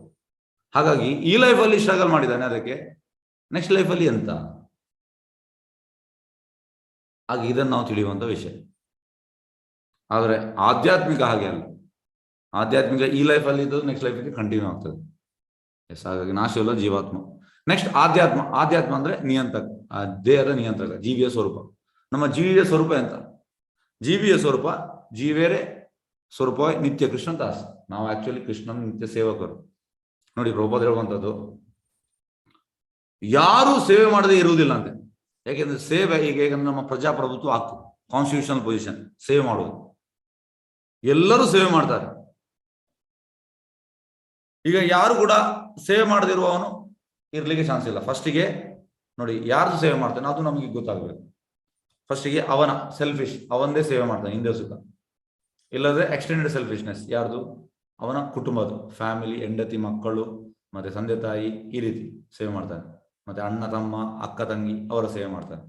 ಹಾಗಾಗಿ ಈ ಲೈಫಲ್ಲಿ ಸ್ಟ್ರಗಲ್ ಮಾಡಿದ್ದಾನೆ, ಅದಕ್ಕೆ ನೆಕ್ಸ್ಟ್ ಲೈಫಲ್ಲಿ ಎಂತ? ಹಾಗೆ ಇದನ್ನು ನಾವು ತಿಳಿಯುವಂತ ವಿಷಯ. ಆದರೆ ಆಧ್ಯಾತ್ಮಿಕ ಹಾಗೆ ಅಲ್ಲ. ಆಧ್ಯಾತ್ಮಿಕ ಈ ಲೈಫಲ್ಲಿ ಇದ್ದು ನೆಕ್ಸ್ಟ್ ಲೈಫಿಗೆ ಕಂಟಿನ್ಯೂ ಆಗ್ತದೆ. ಎಸ್, ಹಾಗಾಗಿ ನಾಶವಿಲ್ಲ ಜೀವಾತ್ಮ. ನೆಕ್ಸ್ಟ್ ಆಧ್ಯಾತ್ಮ ಅಂದ್ರೆ ನಿಯಂತ್ರಕ, ದೇಹದ ನಿಯಂತ್ರಕ, ಜೀವಿಯ ಸ್ವರೂಪ. ನಮ್ಮ ಜೀವಿಯ ಸ್ವರೂಪ ಎಂತ? ಜೀವಿಯ ಸ್ವರೂಪ ಜೀವೇರೆ ಸ್ವರೂಪ ನಿತ್ಯ ಕೃಷ್ಣ ದಾಸ್. ನಾವು ಆಕ್ಚುಲಿ ಕೃಷ್ಣನ ನಿತ್ಯ ಸೇವಕರು. ನೋಡಿ, ಪ್ರಭುಪಾದ ಹೇಳುವಂಥದ್ದು, ಯಾರು ಸೇವೆ ಮಾಡದೆ ಇರುವುದಿಲ್ಲ ಅಂತೆ. ಯಾಕೆಂದ್ರೆ ಸೇವೆ ಈಗ ನಮ್ಮ ಪ್ರಜಾಪ್ರಭುತ್ವ ಹಕ್ಕು, ಕಾನ್ಸ್ಟಿಟ್ಯೂಷನಲ್ ಪೊಸಿಷನ್, ಸೇವೆ ಮಾಡುವುದು. ಎಲ್ಲರೂ ಸೇವೆ ಮಾಡ್ತಾರೆ. ಈಗ ಯಾರು ಕೂಡ ಸೇವೆ ಮಾಡದಿರುವವನು ಇರ್ಲಿಕ್ಕೆ ಚಾನ್ಸ್ ಇಲ್ಲ. ಫಸ್ಟಿಗೆ ನೋಡಿ, ಯಾರ್ದು ಸೇವೆ ಮಾಡ್ತಾನೆ ಅದು ನಮಗೆ ಗೊತ್ತಾಗಬೇಕು. ಫಸ್ಟಿಗೆ ಅವನ ಸೆಲ್ಫಿಶ್, ಅವನದೇ ಸೇವೆ ಮಾಡ್ತಾನೆ, ಹಿಂದೆ ಸುಖ. ಇಲ್ಲದ್ರೆ ಎಕ್ಸ್ಟೆಂಡೆಡ್ ಸೆಲ್ಫಿಶ್ನೆಸ್, ಯಾರ್ದು? ಅವನ ಕುಟುಂಬದ, ಫ್ಯಾಮಿಲಿ, ಹೆಂಡತಿ, ಮಕ್ಕಳು, ಮತ್ತೆ ತಂದೆ ತಾಯಿ, ಈ ರೀತಿ ಸೇವೆ ಮಾಡ್ತಾನೆ. ಮತ್ತೆ ಅಣ್ಣ ತಮ್ಮ, ಅಕ್ಕ ತಂಗಿ, ಅವರ ಸೇವೆ ಮಾಡ್ತಾನೆ.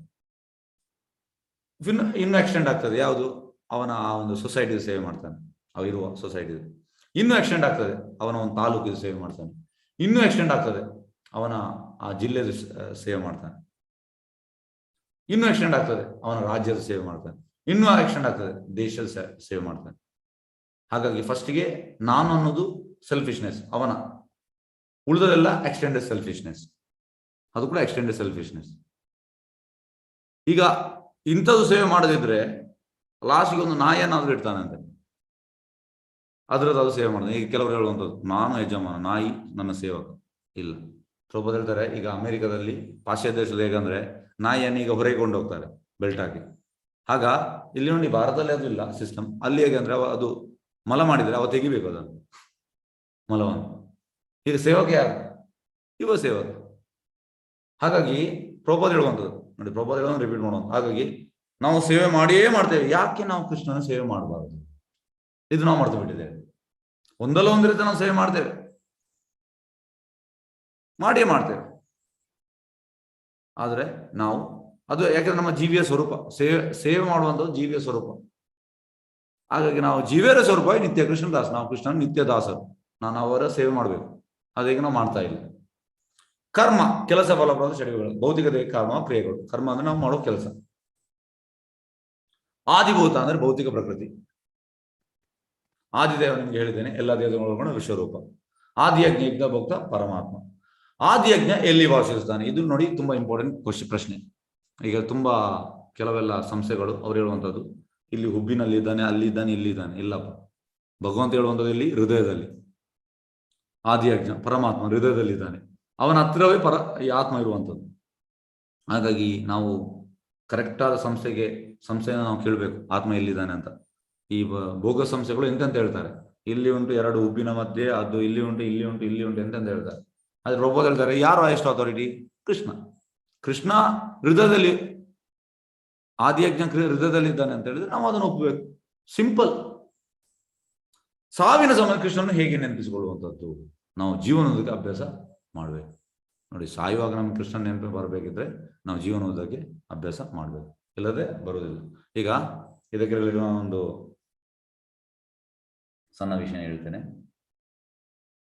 ಇನ್ನು ಎಕ್ಸ್ಟೆಂಡ್ ಆಗ್ತದೆ ಯಾವುದು? ಅವನ ಆ ಒಂದು ಸೊಸೈಟಿ ಸೇವೆ ಮಾಡ್ತಾನೆ, ಅವಿರುವ ಸೊಸೈಟಿ. ಇನ್ನು ಎಕ್ಸ್ಟೆಂಡ್ ಆಗ್ತದೆ, ಅವನ ಒಂದು ತಾಲೂಕಿಗೆ ಸೇವೆ ಮಾಡ್ತಾನೆ, ಇನ್ನೂ ಎಕ್ಸ್ಟೆಂಡ್ ಆಗ್ತದೆ, ಅವನ ಆ ಜಿಲ್ಲೆದ ಸೇವೆ ಮಾಡ್ತಾನೆ. ಇನ್ನೂ ಎಕ್ಸ್ಟೆಂಡ್ ಆಗ್ತದೆ, ಅವನ ರಾಜ್ಯದ ಸೇವೆ ಮಾಡ್ತಾನೆ. ಇನ್ನೂ ಎಕ್ಸ್ಟೆಂಡ್ ಆಗ್ತದೆ, ದೇಶದ ಸೇವೆ ಮಾಡ್ತಾನೆ. ಹಾಗಾಗಿ ಫಸ್ಟ್ಗೆ ನಾನು ಅನ್ನೋದು ಸೆಲ್ಫಿಶ್ನೆಸ್ ಅವನ, ಉಳಿದರೆಲ್ಲ ಎಕ್ಸ್ಟೆಂಡೆಡ್ ಸೆಲ್ಫಿಶ್ನೆಸ್, ಅದು ಕೂಡ ಎಕ್ಸ್ಟೆಂಡೆಡ್ ಸೆಲ್ಫಿಶ್ನೆಸ್. ಈಗ ಇಂಥದ್ದು ಸೇವೆ ಮಾಡದಿದ್ರೆ ಲಾಸ್ಟ್ಗೆ ಒಂದು ನಾಯಿಯನ್ನಾದ್ರೂ ಇಡ್ತಾನಂತೆ, ಅದ್ರದ್ದು ಅದು ಸೇವೆ ಮಾಡ್ತಾನೆ. ಈಗ ಕೆಲವರು ಹೇಳುವಂಥದ್ದು, ನಾನು ಯಜಮಾನ, ನಾಯಿ ನನ್ನ ಸೇವಕ. ಇಲ್ಲ, ಪ್ರಭುಪಾದ ಹೇಳ್ತಾರೆ, ಈಗ ಅಮೆರಿಕದಲ್ಲಿ ಪಾಶ್ಚಾತ್ಯ ದೇಶದಲ್ಲಿ ಹೇಗಂದ್ರೆ ನಾಯಿಯನ್ನು ಈಗ ಹೊರಗೆ ಹೋಗ್ತಾರೆ ಬೆಲ್ಟ್ ಹಾಕಿ. ಆಗ ಇಲ್ಲಿ ನೋಡಿ ಭಾರತದಲ್ಲಿ ಅದು ಇಲ್ಲ ಸಿಸ್ಟಮ್. ಅಲ್ಲಿ ಹೇಗೆ ಅಂದ್ರೆ ಅದು ಮಲ ಮಾಡಿದ್ರೆ ಅವ ತೆಗಿಬೇಕು ಅದನ್ನು, ಮಲವನ್ನು. ಈಗ ಸೇವಕ ಯಾರು? ಇವ ಸೇವಕ. ಹಾಗಾಗಿ ಪ್ರಭುಪಾದ ಹೇಳುವಂಥದ್ದು ನೋಡಿ, ಪ್ರಭುಪಾದ ಹೇಳೋದು ರಿಪೀಟ್ ಮಾಡುವಂಥ. ಹಾಗಾಗಿ ನಾವು ಸೇವೆ ಮಾಡಿಯೇ ಮಾಡ್ತೇವೆ. ಯಾಕೆ ನಾವು ಕೃಷ್ಣನ ಸೇವೆ ಮಾಡಬಾರದು? ಇದು ನಾವು ಮರ್ತು ಬಿಟ್ಟಿದ್ದೇವೆ. ಒಂದಲ್ಲ ಒಂದು ರೀತಿ ನಾವು ಸೇವೆ ಮಾಡ್ತೇವೆ, ಮಾಡಿಯೇ ಮಾಡ್ತೇವೆ. ಆದರೆ ನಾವು ಅದು ಯಾಕಂದ್ರೆ ನಮ್ಮ ಜೀವಿಯ ಸ್ವರೂಪ, ಸೇವೆ ಮಾಡುವಂಥದ್ದು ಜೀವಿಯ ಸ್ವರೂಪ. ಹಾಗಾಗಿ ನಾವು ಜೀವಿಯರ ಸ್ವರೂಪ ನಿತ್ಯ ಕೃಷ್ಣದಾಸ್, ನಾವು ಕೃಷ್ಣನ ನಿತ್ಯ ದಾಸರು. ನಾನು ಅವರ ಸೇವೆ ಮಾಡಬೇಕು, ಅದೇಗೆ ನಾವು ಮಾಡ್ತಾ ಇಲ್ಲ. ಕರ್ಮ, ಕೆಲಸ, ಫಲಪ್ರದ ಚಟುವಟಿಕೆಗಳು, ಭೌತಿಕ ದೇಹ ಕರ್ಮ ಕ್ರಿಯೆಗಳು. ಕರ್ಮ ಅಂದ್ರೆ ನಾವು ಮಾಡೋ ಕೆಲಸ. ಆದಿಭೂತ ಅಂದ್ರೆ ಭೌತಿಕ ಪ್ರಕೃತಿ. ಆದಿದೇವ ನಿಮ್ಗೆ ಹೇಳಿದ್ದೇನೆ, ಎಲ್ಲ ದೇವತೆಗಳು ಒಳಗೊಂಡ ವಿಶ್ವರೂಪ. ಆದಿಯಜ್ಞ ಯುಕ್ತ ಭಕ್ತ ಪರಮಾತ್ಮ. ಆದಿಯಜ್ಞ ಎಲ್ಲಿ ವಾಸಿಸ್ತಾನೆ? ಇದು ನೋಡಿ ತುಂಬಾ ಇಂಪಾರ್ಟೆಂಟ್ ಪ್ರಶ್ನೆ. ಈಗ ತುಂಬಾ ಕೆಲವೆಲ್ಲ ಸಂಸ್ಥೆಗಳು ಅವ್ರು ಹೇಳುವಂಥದ್ದು, ಇಲ್ಲಿ ಹುಬ್ಬಿನಲ್ಲಿ ಇದ್ದಾನೆ, ಅಲ್ಲಿದ್ದಾನೆ, ಇಲ್ಲಿದ್ದಾನೆ. ಇಲ್ಲಪ್ಪ, ಭಗವಂತ ಹೇಳುವಂಥದ್ದು ಇಲ್ಲಿ ಹೃದಯದಲ್ಲಿ. ಆದಿಯಜ್ಞ ಪರಮಾತ್ಮ ಹೃದಯದಲ್ಲಿದ್ದಾನೆ, ಅವನ ಹತ್ತಿರವೇ ಈ ಆತ್ಮ ಇರುವಂಥದ್ದು. ಹಾಗಾಗಿ ನಾವು ಕರೆಕ್ಟ್ ಆದ ಸಂಸ್ಥೆಯನ್ನು ನಾವು ಕೇಳಬೇಕು, ಆತ್ಮ ಎಲ್ಲಿದ್ದಾನೆ ಅಂತ. ಈ ಭೋಗ ಸಂಸ್ಥೆಗಳು ಎಂತೆಂತ ಹೇಳ್ತಾರೆ, ಇಲ್ಲಿ ಉಂಟು 2 ಹುಬ್ಬಿನ ಮಧ್ಯೆ, ಅದು ಇಲ್ಲಿ ಉಂಟು, ಇಲ್ಲಿ ಉಂಟು, ಇಲ್ಲಿ ಉಂಟು ಎಂತೆಂತ ಹೇಳ್ತಾರೆ. ಆದ್ರೆ ಪ್ರಭುಪಾದ ಹೇಳ್ತಾರೆ, ಯಾರು ಹೈಯೆಸ್ಟ್ ಅಥಾರಿಟಿ? ಕೃಷ್ಣ. ಕೃಷ್ಣ ಹೃದಯದಲ್ಲಿ, ಆದಿಯಜ್ಞ ಹೃದಯದಲ್ಲಿ ಇದ್ದಾನೆ ಅಂತ ಹೇಳಿದ್ರೆ ನಾವು ಅದನ್ನು ಒಪ್ಪಬೇಕು. ಸಿಂಪಲ್. ಸಾವಿನ ಸಮಯ ಕೃಷ್ಣನ ಹೇಗೆ ನೆನಪಿಸಿಕೊಳ್ಳುವಂಥದ್ದು? ನಾವು ಜೀವನೋದಕ್ಕೆ ಅಭ್ಯಾಸ ಮಾಡಬೇಕು. ನೋಡಿ, ಸಾಯುವಾಗ ನಮ್ಗೆ ಕೃಷ್ಣನ ನೆನಪು ಬರಬೇಕಿದ್ರೆ ನಾವು ಜೀವನೋದಕ್ಕೆ ಅಭ್ಯಾಸ ಮಾಡಬೇಕು, ಇಲ್ಲದೆ ಬರುವುದಿಲ್ಲ. ಈಗ ಇದಕ್ಕೆ ಒಂದು ಸಣ್ಣ ವಿಷಯ ಹೇಳ್ತೇನೆ.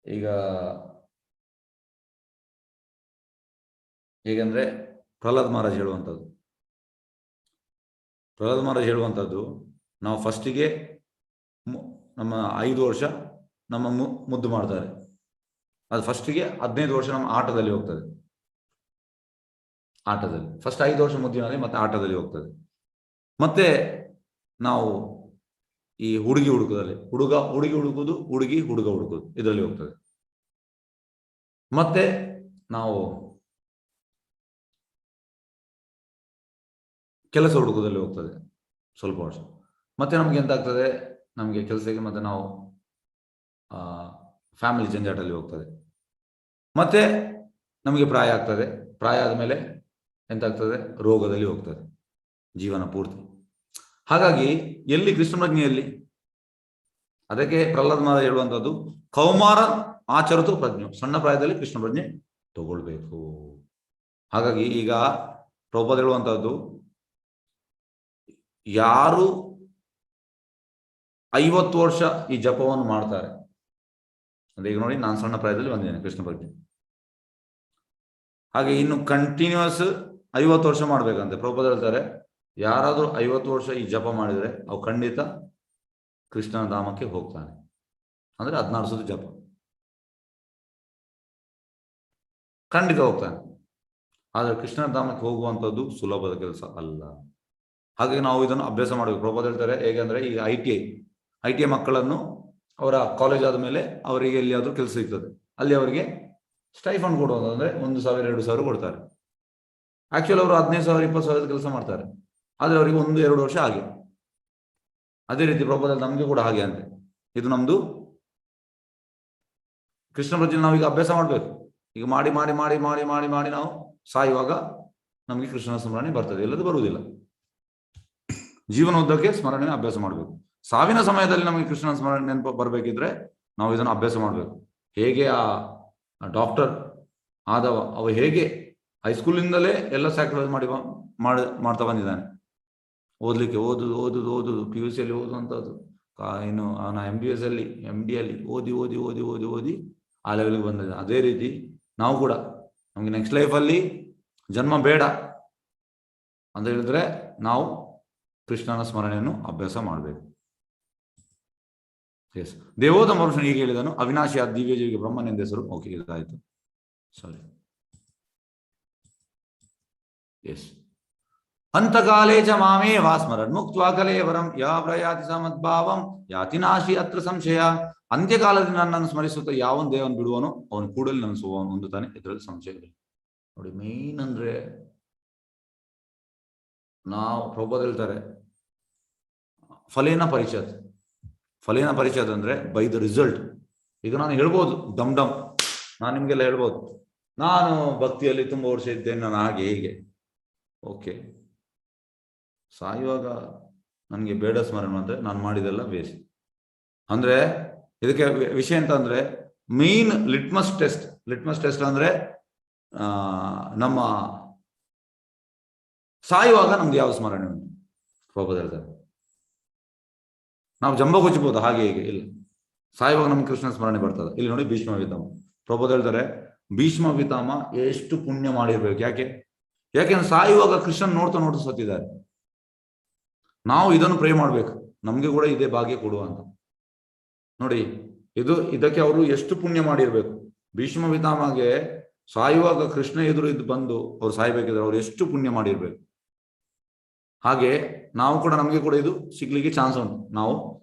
ಈಗ ಹೇಗೆಂದ್ರೆ ಪ್ರಹ್ಲಾದ್ ಮಹಾರಾಜ್ ಹೇಳುವಂಥದ್ದು, ನಾವು ಫಸ್ಟಿಗೆ ನಮ್ಮ 5 ವರ್ಷ ನಮ್ಮ ಮುದ್ದು ಮಾಡ್ತಾರೆ. ಅದು ಫಸ್ಟಿಗೆ 15 ವರ್ಷ ನಮ್ಮ ಆಟದಲ್ಲಿ ಹೋಗ್ತದೆ. ಆಟದಲ್ಲಿ ಫಸ್ಟ್ 5 ವರ್ಷ ಮುದ್ದಿನಲ್ಲಿ ಮತ್ತೆ ಆಟದಲ್ಲಿ ಹೋಗ್ತದೆ. ಮತ್ತೆ ನಾವು ಈ ಹುಡುಗಿ ಹುಡುಕುದಲ್ಲಿ ಹುಡುಗಿ ಹುಡುಕುದು, ಹುಡುಗ ಹುಡುಕುದು, ಇದರಲ್ಲಿ ಹೋಗ್ತದೆ. ಮತ್ತೆ ನಾವು ಕೆಲಸ ಹುಡುಕುದಲ್ಲಿ ಹೋಗ್ತದೆ ಸ್ವಲ್ಪ ವರ್ಷ. ಮತ್ತೆ ನಮ್ಗೆ ಎಂತಾಗ್ತದೆ, ನಮಗೆ ಕೆಲಸಕ್ಕೆ ಮತ್ತೆ ನಾವು ಫ್ಯಾಮಿಲಿ ಜಂಜಾಟಲ್ಲಿ ಹೋಗ್ತದೆ. ಮತ್ತೆ ನಮಗೆ ಪ್ರಾಯ ಆಗ್ತದೆ. ಪ್ರಾಯ ಆದಮೇಲೆ ಎಂತಾಗ್ತದೆ, ರೋಗದಲ್ಲಿ ಹೋಗ್ತದೆ ಜೀವನ ಪೂರ್ತಿ. ಹಾಗಾಗಿ ಎಲ್ಲಿ ಕೃಷ್ಣ ಪ್ರಜ್ಞೆಯಲ್ಲಿ? ಅದಕ್ಕೆ ಪ್ರಹ್ಲಾದ್ ಮಹಾರಾಜ್ ಹೇಳುವಂಥದ್ದು, ಕೌಮಾರ ಆಚರಿತು ಪ್ರಜ್ಞೆ. ಸಣ್ಣ ಪ್ರಾಯದಲ್ಲಿ ಕೃಷ್ಣ ಪ್ರಜ್ಞೆ ತಗೊಳ್ಬೇಕು. ಹಾಗಾಗಿ ಈಗ ಪ್ರಭುಪಾದ ಹೇಳುವಂಥದ್ದು, ಯಾರು 50 ವರ್ಷ ಈ ಜಪವನ್ನು ಮಾಡ್ತಾರೆ ಅಂದ್ರೆ, ಈಗ ನೋಡಿ ನಾನು ಸಣ್ಣ ಪ್ರಾಯದಲ್ಲಿ ಬಂದಿದ್ದೇನೆ ಕೃಷ್ಣ ಪ್ರಜ್ಞೆ, ಹಾಗೆ ಇನ್ನು ಕಂಟಿನ್ಯೂಸ್ 50 ವರ್ಷ ಮಾಡ್ಬೇಕಂತೆ. ಪ್ರಭುಪಾದ ಹೇಳ್ತಾರೆ, ಯಾರಾದ್ರೂ 50 ವರ್ಷ ಈ ಜಪ ಮಾಡಿದ್ರೆ ಅವು ಖಂಡಿತ ಕೃಷ್ಣನ ಧಾಮಕ್ಕೆ ಹೋಗ್ತಾನೆ. ಅಂದ್ರೆ 16 ಸತಿ ಜಪ ಖಂಡಿತ ಹೋಗ್ತಾನೆ. ಆದ್ರೆ ಕೃಷ್ಣನ ಧಾಮಕ್ಕೆ ಹೋಗುವಂಥದ್ದು ಸುಲಭದ ಕೆಲಸ ಅಲ್ಲ. ಹಾಗಾಗಿ ನಾವು ಇದನ್ನು ಅಭ್ಯಾಸ ಮಾಡಬೇಕು. ಪ್ರಭುಪಾದ ಹೇಳ್ತಾರೆ, ಹೇಗೆಂದ್ರೆ ಈಗ ಐ ಟಿ ಐ ಮಕ್ಕಳನ್ನು ಅವರ ಕಾಲೇಜ್ ಆದ ಮೇಲೆ ಅವರಿಗೆ ಎಲ್ಲಿಯಾದ್ರೂ ಕೆಲಸ ಸಿಗ್ತದೆ, ಅಲ್ಲಿ ಅವರಿಗೆ ಸ್ಟೈಫಂಡ್ ಕೊಡುವುದು ಅಂದ್ರೆ 1,000-2,000 ಕೊಡ್ತಾರೆ. ಆಕ್ಚುಲಿ ಅವರು 15,000 20,000 ಕೆಲಸ ಮಾಡ್ತಾರೆ, ಆದ್ರೆ ಅವರಿಗೆ 1-2 ವರ್ಷ ಹಾಗೆ. ಅದೇ ರೀತಿ ಪ್ರಭುಪಾದ ನಮ್ಗೆ ಕೂಡ ಹಾಗೆ ಅಂತೆ. ಇದು ನಮ್ದು ಕೃಷ್ಣ ಪ್ರಜ್ಞೆ ನಾವೀಗ ಅಭ್ಯಾಸ ಮಾಡ್ಬೇಕು. ಈಗ ಮಾಡಿ ಮಾಡಿ ಮಾಡಿ ಮಾಡಿ ಮಾಡಿ ಮಾಡಿ ನಾವು ಸಾಯುವಾಗ ನಮಗೆ ಕೃಷ್ಣನ ಸ್ಮರಣೆ ಬರ್ತದೆ, ಇಲ್ಲದೆ ಬರುವುದಿಲ್ಲ. ಜೀವನೋದ್ದಕ್ಕೆ ಸ್ಮರಣೆ ಅಭ್ಯಾಸ ಮಾಡಬೇಕು. ಸಾವಿನ ಸಮಯದಲ್ಲಿ ನಮಗೆ ಕೃಷ್ಣನ ಸ್ಮರಣೆ ನೆನಪು ಬರಬೇಕಿದ್ರೆ ನಾವು ಇದನ್ನು ಅಭ್ಯಾಸ ಮಾಡಬೇಕು. ಹೇಗೆ ಆ ಡಾಕ್ಟರ್ ಆದವ, ಅವ ಹೇಗೆ ಹೈಸ್ಕೂಲಿಂದಲೇ ಎಲ್ಲ ಸ್ಯಾಕ್ರಿಫೈಸ್ ಮಾಡ್ತಾ ಬಂದಿದ್ದಾನೆ. ಓದ್ಲಿಕ್ಕೆ ಓದುದು PUC ಅಲ್ಲಿ ಓದುವಂಥದ್ದು, ಇನ್ನು MBS ಅಲ್ಲಿ MD ಅಲ್ಲಿ ಓದಿ ಆ ಲೆವೆಲ್ಗೆ ಬಂದಿದೆ. ಅದೇ ರೀತಿ ನಾವು ಕೂಡ ನಮ್ಗೆ ನೆಕ್ಸ್ಟ್ ಲೈಫಲ್ಲಿ ಜನ್ಮ ಬೇಡ ಅಂತ ಹೇಳಿದ್ರೆ ನಾವು ಕೃಷ್ಣನ ಸ್ಮರಣೆಯನ್ನು ಅಭ್ಯಾಸ ಮಾಡಬೇಕು. ಎಸ್, ದೇವೋತ್ತಮ ಪುರುಷನು ಹೀಗೆ ಹೇಳಿದನು, ಅವಿನಾಶಿ ದಿವ್ಯ ಜೀವಿಗೆ ಬ್ರಹ್ಮನೆಂದ ಹೆಸರು. ಓಕೆ, ಇದಾಯ್ತು. ಸಾರಿ. ಎಸ್, ಅಂತಕಾಲೇ ಚ ಮಾಮೇ ವಾಸ್ಮರನ್ ಮುಕ್ತ್ವಾ ಕಲೇವರಂ ಯಾ ಪ್ರಯಾತಿ ಸಮದ್ಭಾವಂ ಯಾತಿ ನಾಶಿ ಅತ್ರ ಸಂಶಯ. ಅಂತ್ಯಕಾಲದಲ್ಲಿ ನನ್ನನ್ನು ಸ್ಮರಿಸುತ್ತಾ ಯಾವನ್ ದೇವನ್ ಬಿಡುವನು ಅವನು ಕೂಡಲೇ ನನ್ನ ಸ್ವಭಾವವನ್ನು ಹೊಂದುತ್ತಾನೆ, ಇದರಲ್ಲಿ ಸಂಶಯ ಇಲ್ಲ. ನೋಡಿ, ಮೇನ್ ಅಂದ್ರೆ ನಾವು ಪ್ರಭುಪಾದ ಹೇಳ್ತಾರೆ ಫಲೇನ ಪರಿಚಯತ್. ಫಲೇನ ಪರಿಚಯತ್ ಅಂದ್ರೆ ಬೈ ದ ರಿಸಲ್ಟ್. ಈಗ ನಾನು ಹೇಳ್ಬೋದು ಡಮ್ ಡಮ್, ನಾನು ನಿಮ್ಗೆಲ್ಲ ಹೇಳ್ಬೋದು ನಾನು ಭಕ್ತಿಯಲ್ಲಿ ತುಂಬಾ ವರ್ಷ ಇದ್ದೇನೆ, ನಾನು ಹಾಗೆ ಹೀಗೆ. ಓಕೆ, ಸಾಯುವಾಗ ನನಗೆ ಬೇಡ ಸ್ಮರಣೆ ಅಂದ್ರೆ ನಾನು ಮಾಡಿದೆಲ್ಲ ವೇಸ್ಟ್. ಅಂದ್ರೆ ಇದಕ್ಕೆ ವಿಷಯ ಅಂತ ಅಂದ್ರೆ ಮೇನ್ ಲಿಟ್ಮಸ್ ಟೆಸ್ಟ್ ಅಂದ್ರೆ ನಮ್ಮ ಸಾಯುವಾಗ ನಮ್ದು ಯಾವ ಸ್ಮರಣೆ ಉಂಟು. ಪ್ರಭುಪಾದ ಹೇಳ್ತಾರೆ ನಾವು ಜಂಬ ಕೊಚ್ಚಬಹುದು ಹಾಗೆ ಹೀಗೆ, ಇಲ್ಲ, ಸಾಯುವಾಗ ನಮ್ಗೆ ಕೃಷ್ಣ ಸ್ಮರಣೆ ಬರ್ತದೆ. ಇಲ್ಲಿ ನೋಡಿ, ಭೀಷ್ಮ ಪಿತಾಮಹ, ಪ್ರಭುಪಾದ ಹೇಳ್ತಾರೆ ಭೀಷ್ಮ ಪಿತಾಮಹ ಎಷ್ಟು ಪುಣ್ಯ ಮಾಡಿರ್ಬೇಕು. ಯಾಕೆಂದ್ರೆ ಸಾಯುವಾಗ ಕೃಷ್ಣನ್ ನೋಡ್ತಾ ಸತ್ತಿದ್ದಾರೆ. ನಾವು ಇದನ್ನು ಪ್ರೇ ಮಾಡ್ಬೇಕು, ನಮ್ಗೆ ಕೂಡ ಇದೇ ಭಾಗ್ಯ ಕೊಡುವ ಅಂತ. ನೋಡಿ, ಇದಕ್ಕೆ ಅವರು ಎಷ್ಟು ಪುಣ್ಯ ಮಾಡಿರ್ಬೇಕು. ಭೀಷ್ಮ ಪಿತಾಮಹಗೆ ಸಾಯುವಾಗ ಕೃಷ್ಣ ಎದುರು ಇದು ಬಂದು ಅವ್ರು ಸಾಯ್ಬೇಕಿದ್ರೆ ಅವ್ರು ಎಷ್ಟು ಪುಣ್ಯ ಮಾಡಿರ್ಬೇಕು. ಹಾಗೆ ನಾವು ಕೂಡ, ನಮಗೆ ಕೂಡ ಇದು ಸಿಗ್ಲಿಕ್ಕೆ ಚಾನ್ಸ್ ಉಂಟು. ನಾವು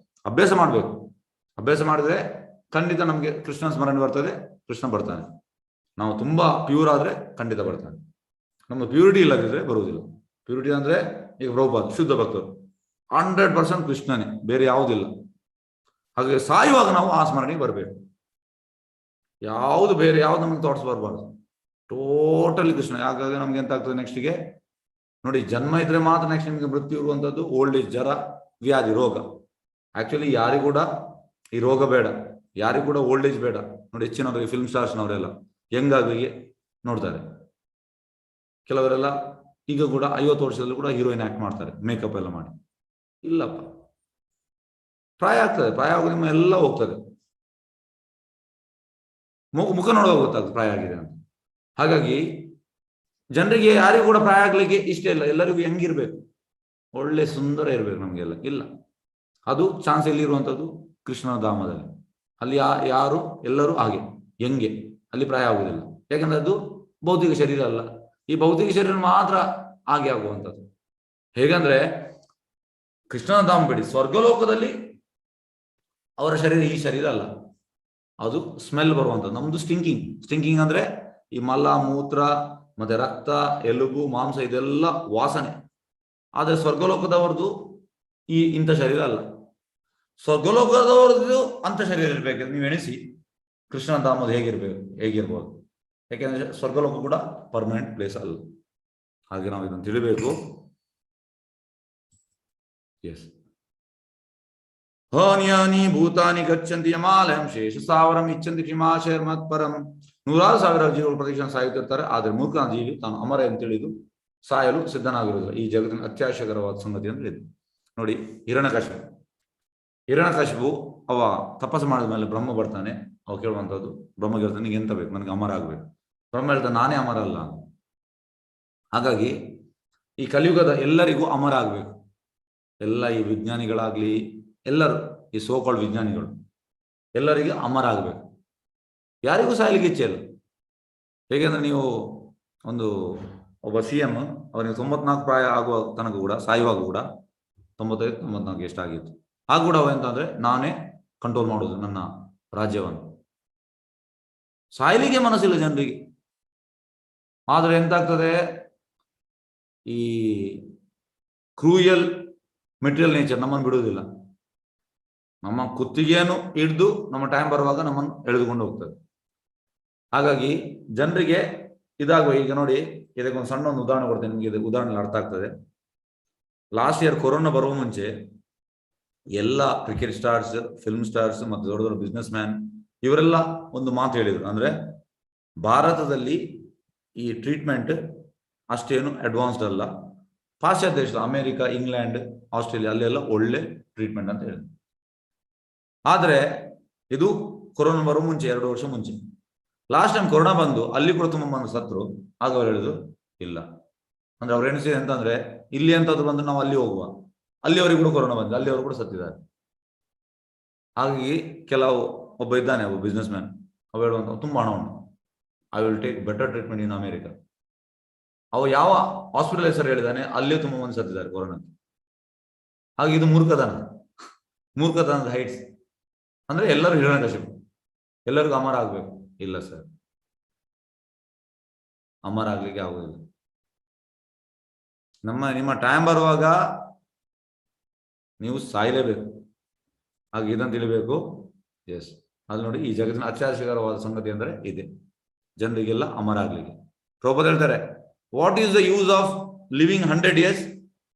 ಅಭ್ಯಾಸ ಮಾಡ್ಬೇಕು. ಅಭ್ಯಾಸ ಮಾಡಿದ್ರೆ ಖಂಡಿತ ನಮ್ಗೆ ಕೃಷ್ಣ ಸ್ಮರಣೆ ಬರ್ತದೆ, ಕೃಷ್ಣ ಬರ್ತಾನೆ. ನಾವು ತುಂಬಾ ಪ್ಯೂರ್ ಆದ್ರೆ ಖಂಡಿತ ಬರ್ತಾನೆ. ನಮ್ಮ ಪ್ಯೂರಿಟಿ ಇಲ್ಲದಿದ್ರೆ ಬರುವುದಿಲ್ಲ. ಪ್ಯೂರಿಟಿ ಅಂದ್ರೆ ಈಗ ಪ್ರಭುಪಾದ ಶುದ್ಧ ಭಕ್ತರು 100% ಕೃಷ್ಣನೇ, ಬೇರೆ ಯಾವುದಿಲ್ಲ. ಹಾಗೆ ಸಾಯುವಾಗ ನಾವು ಆ ಸ್ಮರಣೆಗೆ ಬರಬೇಕು. ಯಾವುದು ಬೇರೆ ಯಾವ್ದು ನಮ್ಗೆ ಥಾಟ್ಸ್ ಬರಬಾರ್ದು, ಟೋಟಲಿ ಕೃಷ್ಣ. ಯಾಕಾಗ ನಮ್ಗೆ ಎಂತ ಆಗ್ತದೆ ನೆಕ್ಸ್ಟ್ಗೆ ನೋಡಿ, ಜನ್ಮ ಇದ್ರೆ ಮಾತ್ರ ನೆಕ್ಸ್ಟ್ ನಿಮ್ಗೆ ಮೃತ್ಯು ಇರುವಂತದ್ದು. ಓಲ್ಡ್ ಏಜ್, ಜರ, ವ್ಯಾಧಿ, ರೋಗ. ಆಕ್ಚುಲಿ ಯಾರಿಗೂ ಕೂಡ ಈ ರೋಗ ಬೇಡ, ಯಾರಿಗೂ ಕೂಡ ಓಲ್ಡ್ ಏಜ್ ಬೇಡ. ನೋಡಿ, ಹೆಚ್ಚಿನವರಿಗೆ ಫಿಲ್ಮ್ ಸ್ಟಾರ್ಸ್ನವರೆಲ್ಲ ಯಂಗ್ ಆಗಿ ನೋಡ್ತಾರೆ. ಕೆಲವರೆಲ್ಲ ಈಗ ಕೂಡ 50 ವರ್ಷದಲ್ಲೂ ಕೂಡ ಹೀರೋಯಿನ್ ಆಕ್ಟ್ ಮಾಡ್ತಾರೆ, ಮೇಕಪ್ ಎಲ್ಲ ಮಾಡಿ. ಇಲ್ಲಪ್ಪ, ಪ್ರಾಯ ಆಗ್ತದೆ. ಪ್ರಾಯ ಆಗ ನಿಮ್ಮ ಎಲ್ಲ ಹೋಗ್ತದೆ, ಮುಖ ನೋಡುವಾಗ ಗೊತ್ತಾಗ್ತದೆ ಪ್ರಾಯ ಆಗಿದೆ ಅಂತ. ಹಾಗಾಗಿ ಜನರಿಗೆ ಯಾರಿಗೂ ಕೂಡ ಪ್ರಾಯ ಆಗ್ಲಿಕ್ಕೆ ಇಷ್ಟ ಇಲ್ಲ. ಎಲ್ಲರಿಗೂ ಹೆಂಗಿರ್ಬೇಕು, ಒಳ್ಳೆ ಸುಂದರ ಇರ್ಬೇಕು ನಮ್ಗೆಲ್ಲ. ಇಲ್ಲ, ಅದು ಚಾನ್ಸ್ ಎಲ್ಲಿರುವಂಥದ್ದು ಕೃಷ್ಣನ ಧಾಮದಲ್ಲಿ. ಅಲ್ಲಿ ಯಾರು ಎಲ್ಲರೂ ಹಾಗೆ ಹೆಂಗೆ, ಅಲ್ಲಿ ಪ್ರಾಯ ಆಗುವುದಿಲ್ಲ. ಯಾಕಂದ್ರೆ ಅದು ಭೌತಿಕ ಶರೀರ ಅಲ್ಲ. ಈ ಭೌತಿಕ ಶರೀರ ಮಾತ್ರ ಹಾಗೆ ಆಗುವಂಥದ್ದು. ಹೇಗಂದ್ರೆ ಕೃಷ್ಣನ ಧಾಮ ಬಿಡಿ, ಸ್ವರ್ಗಲೋಕದಲ್ಲಿ ಅವರ ಶರೀರ ಈ ಶರೀರ ಅಲ್ಲ, ಅದು ಸ್ಮೆಲ್ ಬರುವಂಥದ್ದು. ನಮ್ದು ಸ್ಟಿಂಕಿಂಗ್ ಅಂದ್ರೆ ಈ ಮಲ, ಮೂತ್ರ, ಮತ್ತೆ ರಕ್ತ, ಎಲುಬು, ಮಾಂಸ, ಇದೆಲ್ಲ ವಾಸನೆ. ಆದ್ರೆ ಸ್ವರ್ಗಲೋಕದವರದು ಇಂಥ ಶರೀರ ಅಲ್ಲ. ಸ್ವರ್ಗಲೋಕದವರದ್ದು ಅಂತ ಶರೀರ ಇರ್ಬೇಕು. ನೀವು ಎಣಿಸಿ ಕೃಷ್ಣ ಧಾಮದ ಹೇಗಿರ್ಬೋದು. ಯಾಕೆಂದ್ರೆ ಸ್ವರ್ಗಲೋಕ ಕೂಡ ಪರ್ಮನೆಂಟ್ ಪ್ಲೇಸ್ ಅಲ್ಲ. ಹಾಗೆ ನಾವು ಇದನ್ನು ತಿಳಿಬೇಕು. ಎಸ್, ಹನ್ಯಾನಿ ಭೂತಾನಿ ಗಚ್ಚಂತಿ ಯಮಾಲಯಂ ಶೇಷ ಸಾವಿರಂ ಇಚ್ಛಂತಿ ಕ್ಷಿಮಾಶಯ ಮತ್ಪರಂ. 100,000 ಜೀವಗಳು ಪ್ರತಿಕ್ಷಣ ಸಾಯುತ್ತಿರ್ತಾರೆ, ಆದ್ರೆ ಮೂರ್ಖನ ಜೀವಿ ತಾನು ಅಮರ ಎಂದು ತಿಳಿದು ಸಾಯಲು ಸಿದ್ಧನಾಗಿರುವುದಿಲ್ಲ. ಈ ಜಗತ್ತಿನ ಅತ್ಯಾಶಕರವಾದ ಸಂಗತಿ ಅಂದ್ರೆ ಇದು. ನೋಡಿ, ಹಿರಣ್ಯಕಶಿಪು ಅವ ತಪಸ್ಸು ಮಾಡಿದ ಮೇಲೆ ಬ್ರಹ್ಮ ಬರ್ತಾನೆ. ಅವ ಕೇಳುವಂಥದ್ದು, ಬ್ರಹ್ಮ ಹೇಳ್ತಾನೆ ನಿಂಗೆ ಎಂತ ಬೇಕು, ನನಗೆ ಅಮರ ಆಗ್ಬೇಕು. ಬ್ರಹ್ಮ ಹೇಳ್ತಾನೆ ನಾನೇ ಅಮರ ಅಲ್ಲ. ಹಾಗಾಗಿ ಈ ಕಲಿಯುಗದ ಎಲ್ಲರಿಗೂ ಅಮರ ಆಗ್ಬೇಕು. ಎಲ್ಲ ಈ ವಿಜ್ಞಾನಿಗಳಾಗ್ಲಿ, ಎಲ್ಲರೂ ಈ ಸೋಕಾಲ್ಡ್ ವಿಜ್ಞಾನಿಗಳು ಎಲ್ಲರಿಗೆ ಅಮರ ಆಗ್ಬೇಕು. ಯಾರಿಗೂ ಸಾಯಲಿಕ್ಕೆ ಇಚ್ಛೆ ಇಲ್ಲ. ಹೇಗೆಂದ್ರೆ ನೀವು ಒಬ್ಬ CM ಅವನಿಗೆ 94 ಪ್ರಾಯ ಆಗುವ ತನಕ ಕೂಡ, ಸಾಯುವಾಗ ಕೂಡ 95-94 ಎಷ್ಟಾಗಿತ್ತು. ಆಗ ಕೂಡ ಅವ ಎಂತಂದ್ರೆ ನಾನೇ ಕಂಟ್ರೋಲ್ ಮಾಡುದು ನನ್ನ ರಾಜ್ಯವನ್ನು. ಸಾಯಲಿಕ್ಕೆ ಮನಸ್ಸಿಲ್ಲ ಜನರಿಗೆ. ಆದ್ರೆ ಎಂತಾಗ್ತದೆ, ಈ ಕ್ರೂಯಲ್ ಮೆಟೀರಿಯಲ್ ನೇಚರ್ ನಮ್ಮನ್ನು ಬಿಡುವುದಿಲ್ಲ. ನಮ್ಮ ಕುತ್ತಿಗೆಯನ್ನು ಹಿಡಿದು ನಮ್ಮ ಟೈಮ್ ಬರುವಾಗ ನಮ್ಮನ್ನು ಎಳೆದುಕೊಂಡು ಹೋಗ್ತದೆ. ಹಾಗಾಗಿ ಜನರಿಗೆ ಇದಾಗುವ. ಈಗ ನೋಡಿ, ಇದಕ್ಕೊಂದು ಸಣ್ಣ ಉದಾಹರಣೆ ಕೊಡ್ತೇನೆ ನಿಮಗೆ. ಇದು ಉದಾಹರಣೆ ಅರ್ಥ ಆಗ್ತದೆ. ಲಾಸ್ಟ್ ಇಯರ್ ಕೊರೋನಾ ಬರುವ ಮುಂಚೆ ಎಲ್ಲ ಕ್ರಿಕೆಟ್ ಸ್ಟಾರ್ಸ್, ಫಿಲ್ಮ್ ಸ್ಟಾರ್ಸ್ ಮತ್ತು ದೊಡ್ಡ ದೊಡ್ಡ ಬಿಸ್ನೆಸ್ ಮ್ಯಾನ್ ಇವರೆಲ್ಲ ಒಂದು ಮಾತು ಹೇಳಿದ್ರು. ಅಂದ್ರೆ ಭಾರತದಲ್ಲಿ ಈ ಟ್ರೀಟ್ಮೆಂಟ್ ಅಷ್ಟೇನು ಅಡ್ವಾನ್ಸ್ಡ್ ಅಲ್ಲ, ಪಾಶ್ಚಾತ್ಯ ದೇಶದ ಅಮೆರಿಕ, ಇಂಗ್ಲೆಂಡ್, ಆಸ್ಟ್ರೇಲಿಯಾ ಅಲ್ಲೆಲ್ಲ ಒಳ್ಳೆ ಟ್ರೀಟ್ಮೆಂಟ್ ಅಂತ ಹೇಳಿದ್ರು. ಆದ್ರೆ ಇದು ಕೊರೋನಾ ಬರೋ ಮುಂಚೆ 2 ವರ್ಷ ಮುಂಚೆ. ಲಾಸ್ಟ್ ಟೈಮ್ ಕೊರೋನಾ ಬಂದು ಅಲ್ಲಿ ಕೂಡ ತುಂಬ ಮಂದಿ ಸತ್ರು. ಆಗ ಅವ್ರು ಹೇಳಿದ್ರು ಇಲ್ಲ, ಅಂದ್ರೆ ಅವ್ರು ಎಣಿಸಿದೆ ಅಂತಂದ್ರೆ ಇಲ್ಲಿ ಅಂತದ್ದು ಬಂದು ನಾವು ಅಲ್ಲಿ ಹೋಗುವ, ಅಲ್ಲಿವರೆಗೂ ಕೂಡ ಕೊರೋನಾ ಬಂದಿದೆ, ಅಲ್ಲಿಯವರು ಕೂಡ ಸತ್ತಿದ್ದಾರೆ. ಹಾಗಾಗಿ ಒಬ್ಬ ಇದ್ದಾನೆ, ಒಬ್ಬ ಬಿಸ್ನೆಸ್ ಮ್ಯಾನ್, ಅವ ಹೇಳುವಂತ ತುಂಬಾ ಹಣ ಉಂಟು, I will take better treatment in America. ಅವ ಯಾವ ಹಾಸ್ಪಿಟಲ್ ಹೆಸರು ಹೇಳಿದಾನೆ ಅಲ್ಲಿಯೂ ತುಂಬಾ ಮಂದಿ ಸತ್ತಿದ್ದಾರೆ ಕೊರೋನಾಕ್ಕೆ. ಹಾಗೆ ಇದು ಮೂರ್ಖತನದ ಹೈಟ್ಸ್. ಅಂದ್ರೆ ಎಲ್ಲರೂ ಹಿರಣ್ಯಕಶಿಪು, ಎಲ್ಲರಿಗೂ ಅಮರ ಆಗ್ಬೇಕು. ಇಲ್ಲ ಸರ್, ಅಮರ ಆಗ್ಲಿಕ್ಕೆ ಆಗುದಿಲ್ಲ. ನಿಮ್ಮ ಟೈಮ್ ಬರುವಾಗ ನೀವು ಸಾಯಲೇಬೇಕು. ಹಾಗೆ ಇದನ್ನು ತಿಳಿಬೇಕು. ಎಸ್, ಅದು ನೋಡಿ, ಈ ಜಗತ್ತಿನ ಅತ್ಯಾಶ್ಚರ್ಯಕರವಾದ ಸಂಗತಿ ಅಂದ್ರೆ ಇದೆ, ಜನರಿಗೆಲ್ಲ ಅಮರ ಆಗ್ಲಿಕ್ಕೆ. ಪ್ರಭುಪಾದ ಹೇಳ್ತಾರೆ, what is the use of living 100 years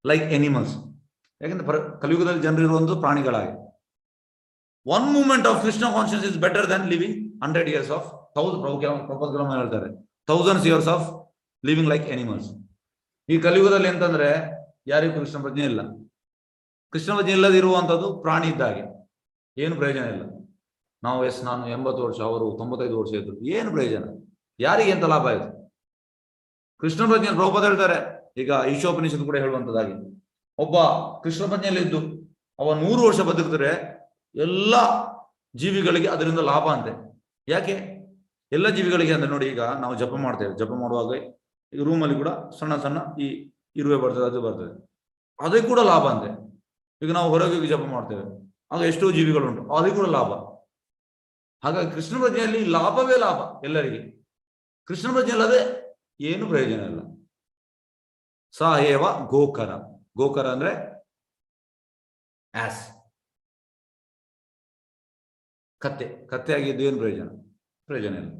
like animals? ಯಾಕಂದ್ರೆ ಕಲಿಯುಗದಲ್ಲಿ ಜನರು ಇರುವಂತ ಪ್ರಾಣಿಗಳಾಗಿ. 1 moment of Krishna conscious is better than living 100 years of Prabhupada ಹೇಳ್ತಾರೆ 1000 years of living like animals. ಈ ಕಲಿಯುಗದಲ್ಲಿ ಎಂತಂದ್ರೆ ಯಾರಿಗೂ ಕೃಷ್ಣ ಪ್ರಜ್ಞೆ ಇಲ್ಲ. ಕೃಷ್ಣ ಪ್ರಜ್ಞೆ ಇಲ್ಲದಿರುವಂತದ್ದು ಪ್ರಾಣಿ ಇದ್ದಾಗೆ, ಏನು ಪ್ರಯೋಜನ ಇಲ್ಲ. ನಾನು 80 ವರ್ಷ, ಅವರು 95 ವರ್ಷ ಇದ್ರು, ಏನು ಪ್ರಯೋಜನ? ಯಾರಿಗೆ ಎಂತ ಲಾಭ ಆಯ್ತು? ಕೃಷ್ಣ ಪ್ರಜ್ಞೆ ಪ್ರಭುಪಾದ ಹೇಳ್ತಾರೆ, ಈಗ ಈಶೋಪನಿಷತ್ತು ಕೂಡ ಹೇಳುವಂತದ್ದಾಗಿ, ಒಬ್ಬ ಕೃಷ್ಣ ಪ್ರಜ್ಞೆಯಲ್ಲಿದ್ದು ಅವ 100 ವರ್ಷ ಬದುಕಿದ್ರೆ ಎಲ್ಲ ಜೀವಿಗಳಿಗೆ ಅದರಿಂದ ಲಾಭ ಅಂತೆ. ಯಾಕೆ? ಎಲ್ಲ ಜೀವಿಗಳಿಗೆ ಅಂದ್ರೆ ನೋಡಿ, ಈಗ ನಾವು ಜಪ ಮಾಡ್ತೇವೆ, ಜಪ ಮಾಡುವಾಗ ಈಗ ರೂಮಲ್ಲಿ ಕೂಡ ಸಣ್ಣ ಸಣ್ಣ ಈ ಇರುವೆ ಬರ್ತದೆ, ಅದು ಬರ್ತದೆ, ಅದಕ್ಕೆ ಕೂಡ ಲಾಭ ಅಂತೆ. ಈಗ ನಾವು ಹೊರಗೆ ಹೋಗಿ ಜಪ ಮಾಡ್ತೇವೆ, ಆಗ ಎಷ್ಟೋ ಜೀವಿಗಳುಂಟು, ಅದಕ್ಕೆ ಕೂಡ ಲಾಭ. ಹಾಗಾಗಿ ಕೃಷ್ಣ ಪ್ರಜ್ಞೆಯಲ್ಲಿ ಲಾಭವೇ ಲಾಭ ಎಲ್ಲರಿಗೆ. ಕೃಷ್ಣ ಪ್ರಜ್ಞೆ ಅಲ್ಲದೆ ಏನು ಪ್ರಯೋಜನ ಇಲ್ಲ. ಸ ಏವ ಗೋಕರ. ಗೋಕರ ಅಂದ್ರೆ ಆಸ್, ಕತ್ತೆ ಆಗಿದ್ದು ಏನು ಪ್ರಯೋಜನ ಇಲ್ಲ.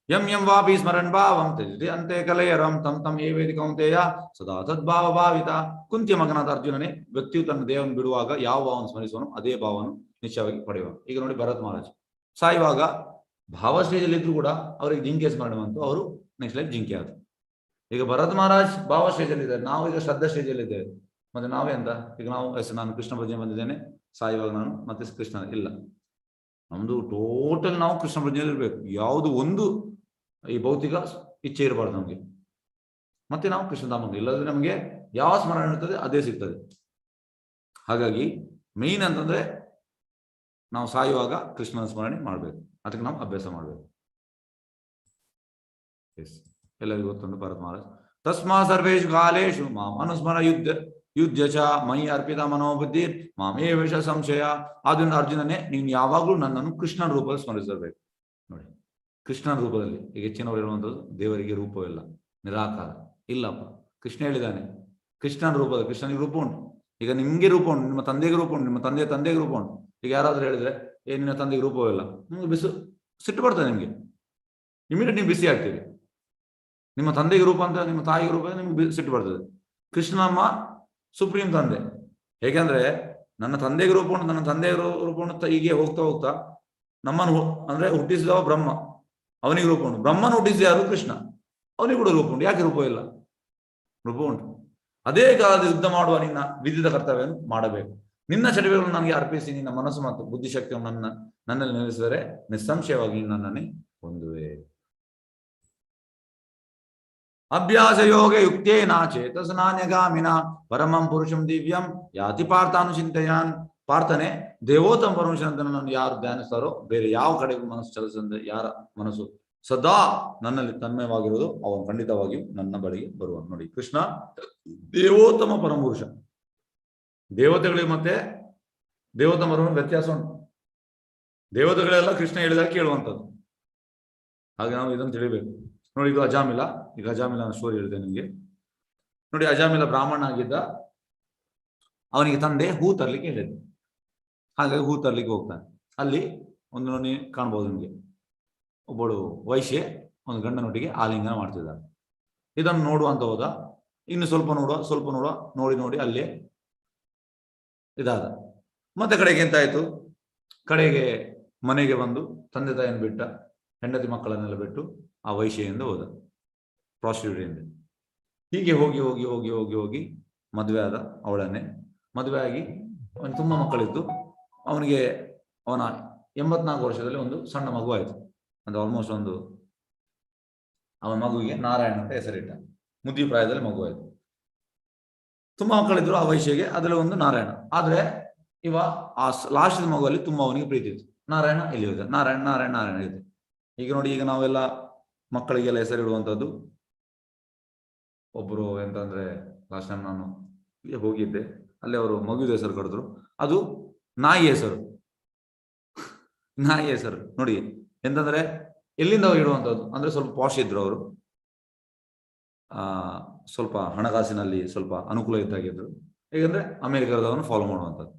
ಯಂ ವಾಪಿ ಸ್ಮರನ್ ಭಾವಂ ತ್ಯಜತಿ ಅಂತೆ ಕಲೆಯರಂ ತಂ ತಂ ಏ ವೇದಿ ಕೌಂತೆಯ ಸದಾ ತದ್ಭಾವ ಭಾವಿತ. ಕುಂತಿಯ ಮಗನಾದ ಅರ್ಜುನನೇ, ವ್ಯಕ್ತಿಯು ತನ್ನ ದೇಹವನ್ನು ಬಿಡುವಾಗ ಯಾವ ಭಾವವನ್ನು ಸ್ಮರಿಸುವನು ಅದೇ ಭಾವವನ್ನು ನಿಶ್ಚಯವಾಗಿ ಪಡೆಯುವ. ಈಗ ನೋಡಿ, ಭರತ್ ಮಹಾರಾಜ್ ಸಾಯುವಾಗ ಭಾವ ಸ್ಟೇಜಲ್ಲಿ ಇದ್ರು ಕೂಡ ಅವರಿಗೆ ಜಿಂಕೆ ಸ್ಮರಣೆ ಬಂತು, ಅವರು ನೆಕ್ಸ್ಟ್ ಲೈಫ್ ಜಿಂಕೆ ಆದ್ರು. ಈಗ ಭರತ್ ಮಹಾರಾಜ್ ಭಾವ ಸ್ಟೇಜಲ್ಲಿ ಇದ್ದಾರೆ, ನಾವು ಈಗ ಶ್ರದ್ಧಾ ಸ್ಟೇಜಲ್ಲಿ ಇದ್ದೇವೆ. ಮತ್ತೆ ನಾವೇ ಅಂತ ಈಗ ನಾವು ನಾನು ಕೃಷ್ಣ ಪ್ರಜ್ಞೆ ಬಂದಿದ್ದೇನೆ, ಸಾಯುವಾಗ ನಾನು ಮತ್ತೆ ಕೃಷ್ಣ ಇಲ್ಲ. ನಮ್ದು ಟೋಟಲ್ ನಾವು ಕೃಷ್ಣ ಪ್ರಜ್ಞೆಯಲ್ಲಿ ಇರ್ಬೇಕು. ಯಾವುದು ಒಂದು ಈ ಭೌತಿಕ ಇಚ್ಛೆ ಇರಬಾರ್ದು ನಮ್ಗೆ. ಮತ್ತೆ ನಾವು ಕೃಷ್ಣಧಾಮ, ಇಲ್ಲದ್ರೆ ನಮ್ಗೆ ಯಾವ ಸ್ಮರಣೆ ಇರ್ತದೆ ಅದೇ ಸಿಗ್ತದೆ. ಹಾಗಾಗಿ ಮೇನ್ ಅಂತಂದ್ರೆ ನಾವು ಸಾಯುವಾಗ ಕೃಷ್ಣನ ಸ್ಮರಣೆ ಮಾಡ್ಬೇಕು, ಅದಕ್ಕೆ ನಾವು ಅಭ್ಯಾಸ ಮಾಡ್ಬೇಕು. ಎಸ್, ಎಲ್ಲರಿಗೂ ಗೊತ್ತೊಂದು ಭರತ್ ಮಹಾರಾಜ್, ತಸ್ಮಾ ಸರ್ವೇಶು ಕಾಲೇಶು ಮಾಂ ಅನುಸ್ಮರ ಯುದ್ಧ ಚ ಮೈ ಅರ್ಪಿತ ಮನೋಬುದ್ಧಿ ಮಾಮೇ ವೇಷ ಸಂಶಯ. ಆದ್ರಿಂದ ಅರ್ಜುನನೇ, ನೀನು ಯಾವಾಗಲೂ ನನ್ನನ್ನು ಕೃಷ್ಣನ ರೂಪದಲ್ಲಿ ಸ್ಮರಿಸಬೇಕು. ನೋಡಿ, ಕೃಷ್ಣನ ರೂಪದಲ್ಲಿ. ಈಗ ಹೆಚ್ಚಿನವರು ಹೇಳುವಂಥದ್ದು ದೇವರಿಗೆ ರೂಪವಿಲ್ಲ, ನಿರಾಕಾರ. ಇಲ್ಲಪ್ಪ, ಕೃಷ್ಣ ಹೇಳಿದ್ದಾನೆ ಕೃಷ್ಣನ ರೂಪದಲ್ಲಿ. ಕೃಷ್ಣನಿಗೆ ರೂಪ ಉಂಟು. ಈಗ ನಿಮ್ಗೆ ರೂಪ ಉಂಟು, ನಿಮ್ಮ ತಂದೆಗೆ ರೂಪ ಉಂಟು, ನಿಮ್ಮ ತಂದೆಗೆ ರೂಪ ಉಂಟು. ಈಗ ಯಾರಾದ್ರೂ ಹೇಳಿದ್ರೆ ನಿನ್ನ ತಂದೆಗೆ ರೂಪವಿಲ್ಲ, ನಿಮ್ಗೆ ಸಿಟ್ಟು ಬರ್ತದೆ, ನಿಮ್ಗೆ ಇಮಿಡಿಯೇಟ್ ನೀವು ಬಿಸಿ ಆಗ್ತೀರಿ. ನಿಮ್ಮ ತಂದೆಗೆ ರೂಪ ಅಂತ, ನಿಮ್ಮ ತಾಯಿಗೆ ರೂಪ ನಿಮ್ಗೆ ಸಿಟ್ಟು ಬರ್ತದೆ. ಕೃಷ್ಣಮ್ಮ ಸುಪ್ರೀಂ ತಂದೆ. ಹೇಗೆಂದ್ರೆ ನನ್ನ ತಂದೆಗೆ ರೂಪ ಉಂಟು, ನನ್ನ ತಂದೆಯ ರೂಪ ಉಂಟು, ಹೀಗೆ ಹೋಗ್ತಾ ಹೋಗ್ತಾ ನಮ್ಮನ್ನು ಅಂದ್ರೆ ಹುಟ್ಟಿಸಿದವ ಬ್ರಹ್ಮ, ಅವನಿಗೆ ರೂಪ ಉಂಟು. ಬ್ರಹ್ಮನ ಹುಟ್ಟಿಸಿದ ಯಾರು? ಕೃಷ್ಣ, ಅವನಿಗೆ ಕೂಡ ರೂಪ ಉಂಟು. ಯಾಕೆ ರೂಪ ಇಲ್ಲ? ರೂಪ ಉಂಟು. ಅದೇ ಕಾಲದ ಯುದ್ಧ ಮಾಡುವ ನಿನ್ನ ವಿಧಿತ ಕರ್ತವ್ಯವನ್ನು ಮಾಡಬೇಕು. ನಿನ್ನ ಚಟುವಟಿಕೆಗಳನ್ನು ನನಗೆ ಅರ್ಪಿಸಿ ನಿನ್ನ ಮನಸ್ಸು ಮತ್ತು ಬುದ್ಧಿಶಕ್ತಿಯನ್ನು ನನ್ನಲ್ಲಿ ನಿಲ್ಲಿಸಿದರೆ ನಿಸ್ಸಂಶಯವಾಗಿ ನನ್ನನ್ನೇ ಹೊಂದುವೆ. ಅಭ್ಯಾಸ ಯೋಗ ಯುಕ್ತೇನ ಚೇತಸನಾನ್ಯಗಾಮಿನ ಪರಮಂ ಪುರುಷಂ ದಿವ್ಯಂ ಯಾತಿ ಪಾರ್ಥಾನುಚಿಂತೆಯಾನ್. ಪಾರ್ಥನೆ, ದೇವೋತ್ತಮ ಪರಮೇಶ್ವರ ಅಂತ ನನ್ನನ್ನು ಯಾರು ಧ್ಯಾನಿಸ್ತಾರೋ, ಬೇರೆ ಯಾವ ಕಡೆಗೂ ಮನಸ್ಸು ಚಲಿಸಂದ್ರೆ, ಯಾರ ಮನಸ್ಸು ಸದಾ ನನ್ನಲ್ಲಿ ತನ್ಮಯವಾಗಿರುವುದು, ಅವನು ಖಂಡಿತವಾಗಿಯೂ ನನ್ನ ಬಳಿಗೆ ಬರುವನು. ನೋಡಿ, ಕೃಷ್ಣ ದೇವೋತ್ತಮ ಪರಮಪುರುಷ. ದೇವತೆಗಳಿಗೆ ಮತ್ತೆ ದೇವೋತ್ತಮ ಪರಮ ವ್ಯತ್ಯಾಸ ಉಂಟು. ದೇವತೆಗಳೆಲ್ಲ ಕೃಷ್ಣ ಹೇಳಿದಾಗ ಕೇಳುವಂಥದ್ದು. ಹಾಗೆ ನಾವು ಇದನ್ನು ತಿಳಿಬೇಕು. ನೋಡಿ, ಇದು ಅಜಾಮಿಲ. ಈಗ ಅಜಾಮಿಲನ ಸ್ಟೋರಿ ಹೇಳಿದೆ ನಿಮಗೆ. ನೋಡಿ, ಅಜಾಮಿಲ ಬ್ರಾಹ್ಮಣ ಆಗಿದ್ದ. ಅವನಿಗೆ ತಂದೆ ಹೂ ತರ್ಲಿಕ್ಕೆ ಹೇಳಿದ್ರು. ಹಾಗಾಗಿ ಹೂ ತರ್ಲಿಕ್ಕೆ ಹೋಗ್ತಾನೆ. ಅಲ್ಲಿ ಒಂದು ನೋಡಿ ಕಾಣ್ಬೋದು ನಿಮಗೆ, ಒಬ್ಬಳು ವೈಶ್ಯೆ ಒಂದು ಗಂಡನೊಟ್ಟಿಗೆ ಆಲಿಂಗನ ಮಾಡ್ತಿದ್ದಾಳೆ. ಇದನ್ನು ನೋಡುವಂತ ಹೋದ. ಇನ್ನು ಸ್ವಲ್ಪ ನೋಡುವ ನೋಡಿ ಅಲ್ಲಿ ಇದಾದ. ಮತ್ತೆ ಕಡೆಗೆ ಎಂತಾಯ್ತು, ಕಡೆಗೆ ಮನೆಗೆ ಬಂದು ತಂದೆ ತಾಯಿಯನ್ನು ಬಿಟ್ಟ, ಹೆಂಡತಿ ಮಕ್ಕಳನ್ನೆಲ್ಲ ಬಿಟ್ಟು ಆ ವೈಶ್ಯೆಯಿಂದ ಹೋದ, ಪ್ರಾಸ್ಟಿಟ್ಯೂಟಿಂದ. ಹೀಗೆ ಹೋಗಿ ಹೋಗಿ ಹೋಗಿ ಹೋಗಿ ಹೋಗಿ ಮದುವೆ ಆದ. ಅವಳನ್ನೇ ಮದುವೆ ಆಗಿ ಅವನಿಗೆ ತುಂಬಾ ಮಕ್ಕಳಿದ್ದು ಅವನಿಗೆ ಅವನ 84 ವರ್ಷದಲ್ಲಿ ಒಂದು ಸಣ್ಣ ಮಗು ಆಯಿತು. ಅಂದ್ರೆ ಆಲ್ಮೋಸ್ಟ್ ಅವನ ಮಗುವಿಗೆ ನಾರಾಯಣ ಅಂತ ಹೆಸರಿಟ್ಟ. ಮುದ್ದಿ ಪ್ರಾಯದಲ್ಲಿ ಮಗು ಆಯಿತು. ತುಂಬಾ ಮಕ್ಕಳಿದ್ರು ಆ ವಯಸ್ಸಿಗೆ, ಅದರಲ್ಲಿ ಒಂದು ನಾರಾಯಣ. ಆದ್ರೆ ಇವ ಆ ಲಾಸ್ಟ್ ಮಗುವಲ್ಲಿ ತುಂಬಾ ಅವನಿಗೆ ಪ್ರೀತಿ ಇತ್ತು. ನಾರಾಯಣ ಇಲ್ಲಿ ಹೋದ, ನಾರಾಯಣ ನಾರಾಯಣ ನಾರಾಯಣ ಇದೆ. ಈಗ ನೋಡಿ, ಈಗ ನಾವೆಲ್ಲ ಮಕ್ಕಳಿಗೆಲ್ಲ ಹೆಸರಿಡುವಂಥದ್ದು, ಒಬ್ಬರು ಎಂತಂದ್ರೆ ಲಾಸ್ಟ್ ಟೈಮ್ ನಾನು ಹೋಗಿದ್ದೆ, ಅಲ್ಲಿ ಅವರು ಮಗುವಿದ ಹೆಸರು ಕರೆದ್ರು, ಅದು ನಾಯಿ ಹೆಸರು. ನಾಯಿ ಹೆಸರು ನೋಡಿ ಎಂತಂದ್ರೆ ಎಲ್ಲಿಂದ ಇಡುವಂಥದ್ದು ಅಂದ್ರೆ ಸ್ವಲ್ಪ ಪಾಶ್ ಇದ್ರು ಅವರು, ಸ್ವಲ್ಪ ಹಣಕಾಸಿನಲ್ಲಿ ಸ್ವಲ್ಪ ಅನುಕೂಲ ಇದ್ದಾಗಿದ್ರು. ಹೇಗಂದ್ರೆ ಅಮೆರಿಕದವನು ಫಾಲೋ ಮಾಡುವಂಥದ್ದು.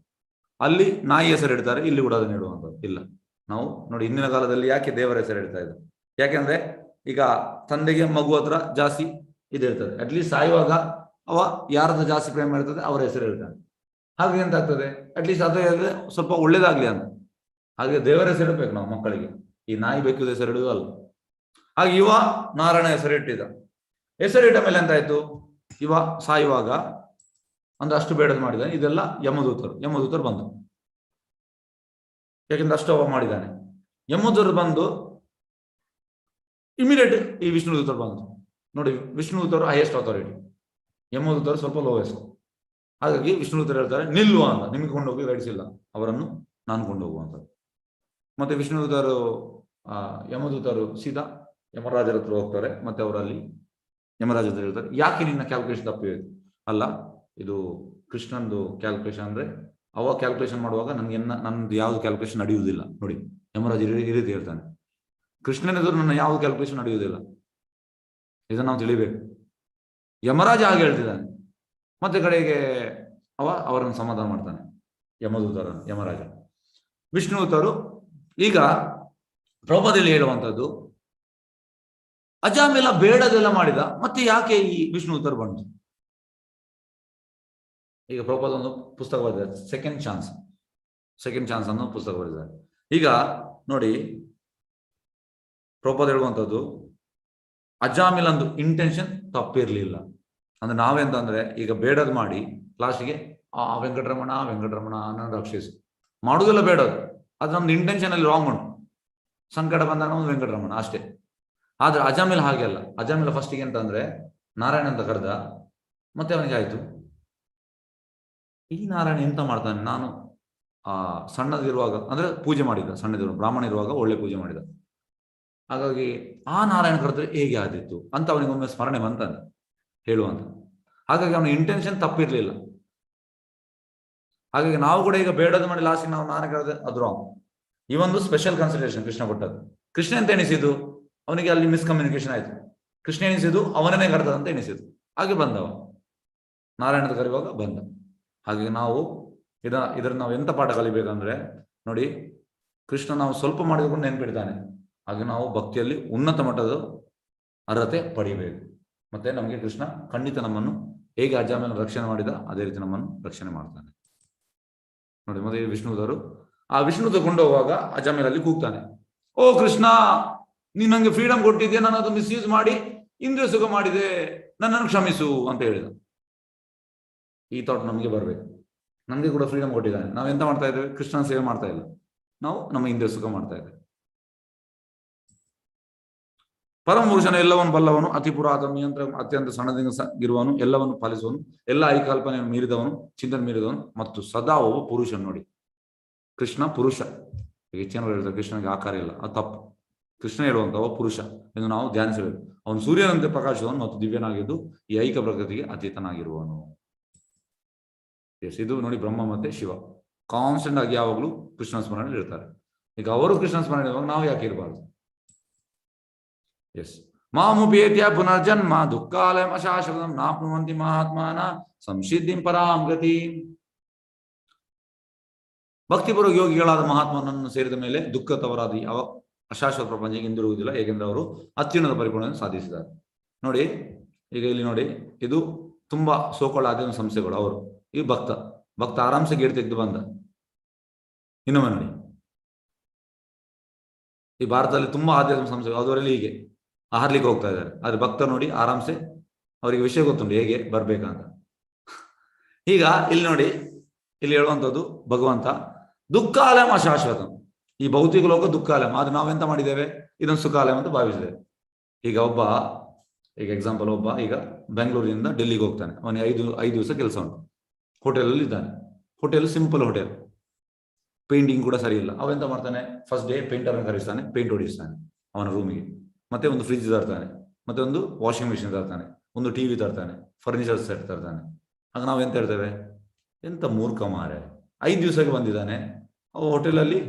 ಅಲ್ಲಿ ನಾಯಿ ಹೆಸರು ಇಡ್ತಾರೆ, ಇಲ್ಲಿ ಕೂಡ ಅದನ್ನ ಇಡುವಂಥದ್ದು ಇಲ್ಲ. ನಾವು ನೋಡಿ ಹಿಂದಿನ ಕಾಲದಲ್ಲಿ ಯಾಕೆ ದೇವರ ಹೆಸರು ಇಡ್ತಾ ಇದ್ರು? ಯಾಕೆಂದ್ರೆ ಈಗ ತಂದೆಗೆ ಮಗು ಹತ್ರ ಜಾಸ್ತಿ ಇದಿರ್ತದೆ, ಅಟ್ಲೀಸ್ಟ್ ಸಾಯುವಾಗ ಅವ ಯಾರದ ಜಾಸ್ತಿ ಪ್ರೇಮ ಇರ್ತದೆ ಅವರ ಹೆಸರು ಇಡ್ತಾನೆ. ಹಾಗೆ ಎಂತ ಆಗ್ತದೆ, ಅಟ್ಲೀಸ್ಟ್ ಅದು ಸ್ವಲ್ಪ ಒಳ್ಳೇದಾಗ್ಲಿ ಅಂತ. ಹಾಗೆ ದೇವರ ಹೆಸರು ಇಡ್ಬೇಕು ನಾವು ಮಕ್ಕಳಿಗೆ, ಈ ನಾಯಿ ಬೇಕಿದ ಹೆಸರು ಇಡುವುದು ಅಲ್ಲ. ಹಾಗೆ ಇವ ನಾರಾಯಣ ಹೆಸರಿಟ್ಟಿದ್ದ. ಹೆಸರಿಟ್ಟ ಮೇಲೆ ಎಂತಾಯ್ತು, ಇವ ಸಾಯುವಾಗ ಅಂದ್ರೆ ಅಷ್ಟು ಬೇಡದು ಮಾಡಿದ್ದಾನೆ. ಇದೆಲ್ಲ ಯಮದೂತರು ಬಂದು, ಯಾಕೆಂದ್ರೆ ಅಷ್ಟು ಅವ ಮಾಡಿದ್ದಾನೆ. ಯಮದೂತರು ಬಂದು ಇಮಿಡಿಯೇಟ್ ಈ ವಿಷ್ಣುದೂತರು ಬಂದು ನೋಡಿ, ವಿಷ್ಣುದೂತರು ಹೈಯೆಸ್ಟ್ ಅಥಾರಿಟಿ, ಯಮದೂತರು ಸ್ವಲ್ಪ ಲೋಯೆಸ್ಟ್. ಹಾಗಾಗಿ ವಿಷ್ಣುದೂತರು ಹೇಳ್ತಾರೆ ನಿಲ್ಲುವ ಅಂತ, ನಿಮಗೆ ಕೊಂಡೋಗಿ ರೈಟ್ಸ್ ಇಲ್ಲ, ಅವರನ್ನು ನಾನು ಕೊಂಡೋಗುವಂಥದ್ದು. ಮತ್ತೆ ವಿಷ್ಣುದೂತರು ಯಮದೂತರು ಸೀದಾ ಯಮರಾಜರ ಹತ್ರ ಹೋಗ್ತಾರೆ. ಮತ್ತೆ ಅವರಲ್ಲಿ ಯಮರಾಜ ಹತ್ರ ಹೇಳ್ತಾರೆ, ಯಾಕೆ ನಿನ್ನ ಕ್ಯಾಲ್ಕುಲೇಷನ್ ತಪ್ಪಿದೆ? ಅಲ್ಲ, ಇದು ಕೃಷ್ಣಂದು ಕ್ಯಾಲ್ಕುಲೇಷನ್ ಅಂದ್ರೆ ಅವ ಕ್ಯಾಲ್ಕುಲೇಷನ್ ಮಾಡುವಾಗ ನಂದು ಯಾವ್ದು ಕ್ಯಾಲ್ಕುಲೇಷನ್ ನಡೆಯುವುದಿಲ್ಲ. ನೋಡಿ ಯಮರಾಜ ಈ ರೀತಿ ಹೇಳ್ತಾನೆ, ಕೃಷ್ಣನ ಎದುರು ನನ್ನ ಯಾವ್ದು ಕ್ಯಾಲ್ಕುಲೇಷನ್ ನಡೆಯುವುದಿಲ್ಲ. ಇದನ್ನು ನಾವು ತಿಳಿಬೇಕು. ಯಮರಾಜ ಹಾಗೆ ಹೇಳ್ತಿದ್ದಾನೆ. ಮತ್ತೆ ಕಡೆಗೆ ಅವರನ್ನು ಸಮಾಧಾನ ಮಾಡ್ತಾನೆ ಯಮರಾಜ. ವಿಷ್ಣುದೂತರು ಈಗ ಪ್ರಭಾದಲ್ಲಿ ಹೇಳುವಂಥದ್ದು, ಅಜಾಮಿಲ ಬೇಡದೆಲ್ಲ ಮಾಡಿದ, ಮತ್ತೆ ಯಾಕೆ ಈ ವಿಷ್ಣುದೂತರು ಬಂತು? ಈಗ ಪ್ರಭಾದ ಒಂದು ಪುಸ್ತಕ ಬರೆದಿದ್ದಾರೆ, ಸೆಕೆಂಡ್ ಚಾನ್ಸ್ ಅನ್ನೋ ಪುಸ್ತಕ ಬರೆದಿದ್ದಾರೆ. ಈಗ ನೋಡಿ, ಪ್ರಭಾದ ಹೇಳುವಂಥದ್ದು ಅಜಾಮಿಲಂದು ಇಂಟೆನ್ಷನ್ ತಪ್ಪಿರ್ಲಿಲ್ಲ. ಅಂದ್ರೆ ನಾವೆಂತಂದ್ರೆ ಈಗ ಬೇಡದ್ ಮಾಡಿ ಲಾಸ್ಟಿಗೆ ವೆಂಕಟರಮಣ ನನ್ನ ರಕ್ಷಿಸು ಮಾಡುವುದಿಲ್ಲ ಬೇಡದು, ಅದು ನಮ್ದು ಇಂಟೆನ್ಷನ್ ಅಲ್ಲಿ ರಾಂಗ್ ಉಂಟು. ಸಂಕಟ ಬಂದಾಗ ಒಂದು ವೆಂಕಟರಮಣ ಅಷ್ಟೇ. ಆದ್ರೆ ಅಜಾಮಿಲ್ ಹಾಗೆ ಅಲ್ಲ. ಅಜಾಮಿಲ ಫಸ್ಟಿಗೆ ಅಂತಂದ್ರೆ ನಾರಾಯಣ ಅಂತ ಕರೆದ, ಮತ್ತೆ ಅವನಿಗೆ ಆಯ್ತು ಈ ನಾರಾಯಣ ಎಂತ ಮಾಡ್ತಾನೆ, ನಾನು ಸಣ್ಣದಿರುವಾಗ ಅಂದ್ರೆ ಪೂಜೆ ಮಾಡಿದ, ಸಣ್ಣದಿರುವಾಗ ಬ್ರಾಹ್ಮಣ ಇರುವಾಗ ಒಳ್ಳೆ ಪೂಜೆ ಮಾಡಿದ, ಹಾಗಾಗಿ ಆ ನಾರಾಯಣ ಕರೆದ್ರೆ ಹೇಗೆ ಆದಿತ್ತು ಅಂತ ಅವನಿಗೊಮ್ಮೆ ಸ್ಮರಣೆ ಬಂತಾನೆ ಹೇಳುವಂತ. ಹಾಗಾಗಿ ಅವನ ಇಂಟೆನ್ಷನ್ ತಪ್ಪಿರ್ಲಿಲ್ಲ. ಹಾಗಾಗಿ ನಾವು ಕೂಡ ಈಗ ಬೇಡದು ಮಾಡಿ ಲಾಸ್ಟಿಗೆ ನಾವು ನಾರಾಯಣ ಕರೆದ್ರೆ ಅದು ರಾಂಗ್. ಈ ಒಂದು ಸ್ಪೆಷಲ್ ಕನ್ಸಿಡರೇಷನ್ ಕೃಷ್ಣ ಕೊಟ್ಟದ್ದು. ಕೃಷ್ಣ ಅಂತ ಎಣಿಸಿದ್ದು ಅವನಿಗೆ ಅಲ್ಲಿ ಮಿಸ್ಕಮ್ಯುನಿಕೇಶನ್ ಆಯ್ತು. ಕೃಷ್ಣ ಎಣಿಸಿದ್ದು ಅವನನ್ನೇ ಕರೆದಂತ ಎಣಿಸಿದ್ದು, ಹಾಗೆ ಬಂದವ ನಾರಾಯಣದ ಕರೆಯುವಾಗ ಬಂದ. ಹಾಗೆ ನಾವು ಇದರ ನಾವು ಎಂತ ಪಾಠ ಕಲಿಬೇಕಂದ್ರೆ ನೋಡಿ, ಕೃಷ್ಣ ನಾವು ಸ್ವಲ್ಪ ಮಾಡಿದ್ರು ನೆನ್ಪಿಡ್ತಾನೆ. ಹಾಗೆ ನಾವು ಭಕ್ತಿಯಲ್ಲಿ ಉನ್ನತ ಮಟ್ಟದ ಅರ್ಹತೆ ಪಡಿಬೇಕು. ಮತ್ತೆ ನಮಗೆ ಕೃಷ್ಣ ಖಂಡಿತ ನಮ್ಮನ್ನು ಹೇಗೆ ಅಜಾಮಿಲನ ರಕ್ಷಣೆ ಮಾಡಿದ ಅದೇ ರೀತಿ ನಮ್ಮನ್ನು ರಕ್ಷಣೆ ಮಾಡ್ತಾನೆ. ನೋಡಿ, ಮತ್ತೆ ವಿಷ್ಣುದವರು ಆ ವಿಷ್ಣು ತಗೊಂಡು ಹೋಗುವಾಗ ಅಜಾಮಿಲಲ್ಲಿ ಕೂಗ್ತಾನೆ, ಓ ಕೃಷ್ಣ, ನೀನ್ ನಂಗೆ ಫ್ರೀಡಮ್ ಕೊಟ್ಟಿದ್ಯಾ, ನಾನು ಅದು ಮಿಸ್ಯೂಸ್ ಮಾಡಿ ಇಂದ್ರಿಯ ಸುಖ ಮಾಡಿದೆ, ನನ್ನನ್ನು ಕ್ಷಮಿಸು ಅಂತ ಹೇಳಿದ. ಈ ಥಾಟ್ ನಮಗೆ ಬರ್ಬೇಕು. ನಮ್ಗೆ ಕೂಡ ಫ್ರೀಡಮ್ ಕೊಟ್ಟಿದ್ದಾನೆ, ನಾವೆಂತ ಮಾಡ್ತಾ ಇದ್ದೇವೆ? ಕೃಷ್ಣನ ಸೇವೆ ಮಾಡ್ತಾ ಇಲ್ಲ, ನಾವು ನಮ್ಮ ಇಂದ್ರಿಯ ಸುಖ ಮಾಡ್ತಾ ಇದ್ದೇವೆ. ಪರಮಪುರುಷನ ಎಲ್ಲವನ್ನು ಬಲ್ಲವನು, ಅತಿ ಪುರಾತನ ನಿಯಂತ್ರ ಅತ್ಯಂತ ಸಣ್ಣದಿರುವವನು, ಎಲ್ಲವನ್ನು ಪಾಲಿಸುವನು, ಎಲ್ಲ ಐಕಲ್ಪನೆಯನ್ನು ಮೀರಿದವನು, ಚಿಂತನೆ ಮೀರಿದವನು ಮತ್ತು ಸದಾ ಒಬ್ಬ ಪುರುಷನ್. ನೋಡಿ, ಕೃಷ್ಣ ಪುರುಷ. ಹೆಚ್ಚಿನವರು ಹೇಳ್ತಾರೆ ಕೃಷ್ಣನಿಗೆ ಆಕಾರ ಇಲ್ಲ, ಅದು ತಪ್ಪು. ಕೃಷ್ಣ ಹೇಳುವಂತ ಒಬ್ಬ ಪುರುಷ ಎಂದು ನಾವು ಧ್ಯಾನಿಸಬೇಕು. ಅವನು ಸೂರ್ಯನಂತೆ ಪ್ರಕಾಶಿಸುವನು ಮತ್ತು ದಿವ್ಯನಾಗಿದ್ದು ಈ ಐಕ ಪ್ರಕೃತಿಗೆ ಅತೀತನಾಗಿರುವನು. ಎಸ್, ಇದು ನೋಡಿ ಬ್ರಹ್ಮ ಮತ್ತೆ ಶಿವ ಕಾನ್ಸ್ಟೆಂಟ್ ಆಗಿ ಯಾವಾಗಲೂ ಕೃಷ್ಣ ಸ್ಮರಣೆ ಇರ್ತಾರೆ. ಈಗ ಅವರು ಕೃಷ್ಣ ಸ್ಮರಣೆ ಇರುವಾಗ ನಾವು ಯಾಕೆ ಇರಬಾರ್ದು? ಎಸ್, ಮಾಮುಪೇತ್ಯ ಪುನರ್ಜನ್ಮ ದುಃಖಾಲಯಂ ಅಶಾಶ್ವತಂ ನಾಪ್ನುವಂತಿ ಮಹಾತ್ಮಾನ ಸಂಸಿದ್ಧಿಂ ಪರಾಂ ಗತಿ. ಭಕ್ತಿಪೂರ್ವ ಯೋಗಿಗಳಾದ ಮಹಾತ್ಮನನ್ನು ಸೇರಿದ ಮೇಲೆ ದುಃಖತವರಾದ ಅಶಾಶ್ವತ ಪ್ರಪಂಚಕ್ಕೆ ಹಿಂದಿರುವುದಿಲ್ಲ, ಏಕೆಂದ್ರೆ ಅವರು ಅತ್ಯುನ್ನತ ಪರಿಪೂರ್ಣವನ್ನು ಸಾಧಿಸಿದ್ದಾರೆ. ನೋಡಿ, ಈಗ ಇಲ್ಲಿ ನೋಡಿ, ಇದು ತುಂಬಾ ಸೋಕೊಳ್ಳ ಆಧ್ಯಾತ್ಮಿಕ ಸಂಸ್ಥೆಗಳು. ಅವರು ಈ ಭಕ್ತ ಆರಾಮ್ಸೆ ಗೇಟ್ ತೆಗೆದು ಬಂದ. ಇನ್ನೊಮ್ಮೆ ನೋಡಿ, ಈ ಭಾರತದಲ್ಲಿ ತುಂಬಾ ಆಧ್ಯಾತ್ಮಿಕ ಸಂಸ್ಥೆಗಳು, ಅದರಲ್ಲಿ ಹೀಗೆ ಹಾರ್ಲಿಕ್ಕೆ ಹೋಗ್ತಾ ಇದ್ದಾರೆ. ಆದ್ರೆ ಭಕ್ತರು ನೋಡಿ ಆರಾಮ್ಸೆ, ಅವರಿಗೆ ವಿಷಯ ಗೊತ್ತುಂಟು ಹೇಗೆ ಬರ್ಬೇಕಂತ. ಈಗ ಇಲ್ಲಿ ನೋಡಿ, ಇಲ್ಲಿ ಹೇಳುವಂಥದ್ದು ಭಗವಂತ ದುಃಖಾಲಯಂ ಅಶಾಶ್ವತಂ. ಈ ಭೌತಿಕ ಲೋಕ ದುಃಖಾಲಯಂ, ಆದ್ರೆ ನಾವೆಂತ ಮಾಡಿದ್ದೇವೆ, ಇದನ್ನು ಸುಖಾಲಯಂ ಅಂತ ಭಾವಿಸಿದ್ದೇವೆ. ಈಗ ಎಕ್ಸಾಂಪಲ್, ಒಬ್ಬ ಈಗ ಬೆಂಗಳೂರಿನಿಂದ ಡೆಲ್ಲಿಗೆ ಹೋಗ್ತಾನೆ, ಅವನಿಗೆ ಐದು ದಿವಸ ಕೆಲಸ ಉಂಟು, ಹೋಟೆಲಲ್ಲಿ ಇದ್ದಾನೆ. ಹೋಟೆಲ್ ಸಿಂಪಲ್ ಹೋಟೆಲ್, ಪೇಂಟಿಂಗ್ ಕೂಡ ಸರಿ ಇಲ್ಲ. ಅವೆಂತ ಮಾಡ್ತಾನೆ, ಫಸ್ಟ್ ಡೇ ಪೇಂಟರ್ ಕರೆಸ್ತಾನೆ, ಪೇಂಟ್ ಹೊಡಿಸ್ತಾನೆ ಅವನ ರೂಮಿಗೆ, ಮತ್ತೆ ಒಂದು ಫ್ರಿಡ್ಜ್ ತರ್ತಾನೆ, ಮತ್ತೆ ಒಂದು ವಾಷಿಂಗ್ ಮಿಷಿನ್ ತರ್ತಾನೆ, ಒಂದು ಟಿವಿ ತರ್ತಾನೆ, ಫರ್ನಿಚರ್ ಸೆಟ್ ತರ್ತಾನೆ. ಆಗ ನಾವೆಂತ ಹೇಳ್ತೇವೆ, ಎಂತ ಮೂರ್ಖ ಮಾರೆ, 5 ದಿವಸಕ್ಕೆ ಬಂದಿದ್ದಾನೆ, ಅವ ಹೋಟೆಲಲ್ಲಿ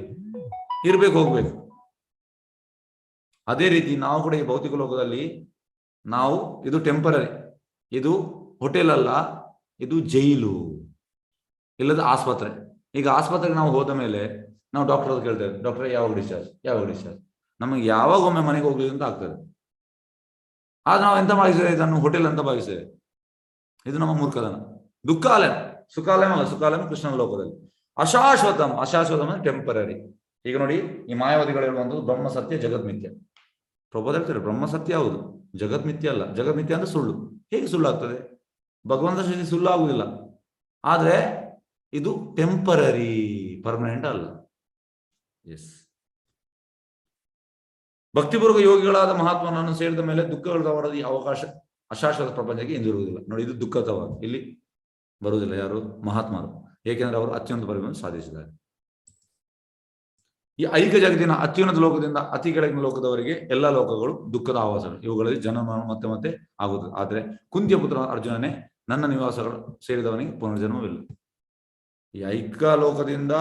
ಇರ್ಬೇಕು, ಹೋಗ್ಬೇಕು. ಅದೇ ರೀತಿ ನಾವು ಕೂಡ ಈ ಭೌತಿಕ ಲೋಕದಲ್ಲಿ ನಾವು, ಇದು ಟೆಂಪರರಿ, ಇದು ಹೋಟೆಲ್ ಅಲ್ಲ, ಇದು ಜೈಲು, ಇಲ್ಲದ ಆಸ್ಪತ್ರೆ. ಈಗ ಆಸ್ಪತ್ರೆಗೆ ನಾವು ಹೋದ ಮೇಲೆ ನಾವು ಡಾಕ್ಟರ್ ಅದು ಕೇಳ್ತೇವೆ, ಡಾಕ್ಟರ್ ಯಾವಾಗ ಡಿಸ್ಚಾರ್ಜ್, ನಮಗೆ ಯಾವಾಗ ಒಮ್ಮೆ ಮನೆಗೆ ಹೋಗ್ಲಿ ಅಂತ ಆಗ್ತದೆ. ಆದ್ರೆ ನಾವು ಎಂತ ಭಾವಿಸ್ತೇವೆ, ಇದನ್ನು ಹೋಟೆಲ್ ಅಂತ ಭಾವಿಸ್ತೇವೆ. ಇದು ನಮ್ಮ ಮೂರ್ಖತನ. ದುಃಖಾಲಯ, ಸುಖಾಲಯ ಅಲ್ಲ, ಸುಖಾಲಯ ಕೃಷ್ಣನ ಲೋಕದಲ್ಲಿ. ಅಶಾಶ್ವತಂ ಅಂದ್ರೆ ಟೆಂಪರರಿ. ಈಗ ನೋಡಿ, ಈ ಮಾಯಾವಾದಿಗಳು ಹೇಳುವಂಥದ್ದು ಬ್ರಹ್ಮ ಸತ್ಯ ಜಗತ್ ಮಿಥ್ಯ. ಪ್ರಭುಪಾದ ಹೇಳ್ತಾರೆ ಬ್ರಹ್ಮ ಸತ್ಯ ಹೌದು, ಜಗತ್ ಮಿಥ್ಯ ಅಲ್ಲ. ಜಗತ್ ಮಿಥ್ಯ ಅಂದ್ರೆ ಸುಳ್ಳು. ಹೇಗೆ ಸುಳ್ಳು ಆಗ್ತದೆ? ಭಗವಂತ ಸೃಷ್ಟಿ ಸುಳ್ಳು ಆಗುವುದಿಲ್ಲ, ಆದ್ರೆ ಇದು ಟೆಂಪರರಿ, ಪರ್ಮನೆಂಟ್ ಅಲ್ಲ. ಎಸ್, ಭಕ್ತಿಪೂರ್ವಕ ಯೋಗಿಗಳಾದ ಮಹಾತ್ಮನನ್ನು ಸೇರಿದ ಮೇಲೆ ದುಃಖಗಳ ವರದಿ ಅವಕಾಶ ಅಶಾಶ್ವತ ಪ್ರಪಂಚಕ್ಕೆ ಹಿಂದಿರುವುದಿಲ್ಲ. ನೋಡಿ, ಇದು ದುಃಖತವಾಗಿ ಇಲ್ಲಿ ಬರುವುದಿಲ್ಲ. ಯಾರು? ಮಹಾತ್ಮರು. ಏಕೆಂದ್ರೆ ಅವರು ಅತ್ಯುನ್ನತ ಪರಿಮಾಣ ಸಾಧಿಸಿದ್ದಾರೆ. ಈ ಐಕ ಜಗತ್ತಿನ ಅತ್ಯುನ್ನತ ಲೋಕದಿಂದ ಅತಿ ಕೆಳಗಿನ ಲೋಕದವರೆಗೆ ಎಲ್ಲ ಲೋಕಗಳು ದುಃಖದ ಆವಾಸಗಳು. ಇವುಗಳಲ್ಲಿ ಜನ್ಮ ಮತ್ತೆ ಮತ್ತೆ ಆಗುತ್ತದೆ. ಆದ್ರೆ ಕುಂತಿಯ ಪುತ್ರ ಅರ್ಜುನನೇ, ನನ್ನ ನಿವಾಸಗಳು ಸೇರಿದವನಿಗೆ ಪುನರ್ಜನ್ಮವಿಲ್ಲ. ಈ ಐಕ ಲೋಕದಿಂದ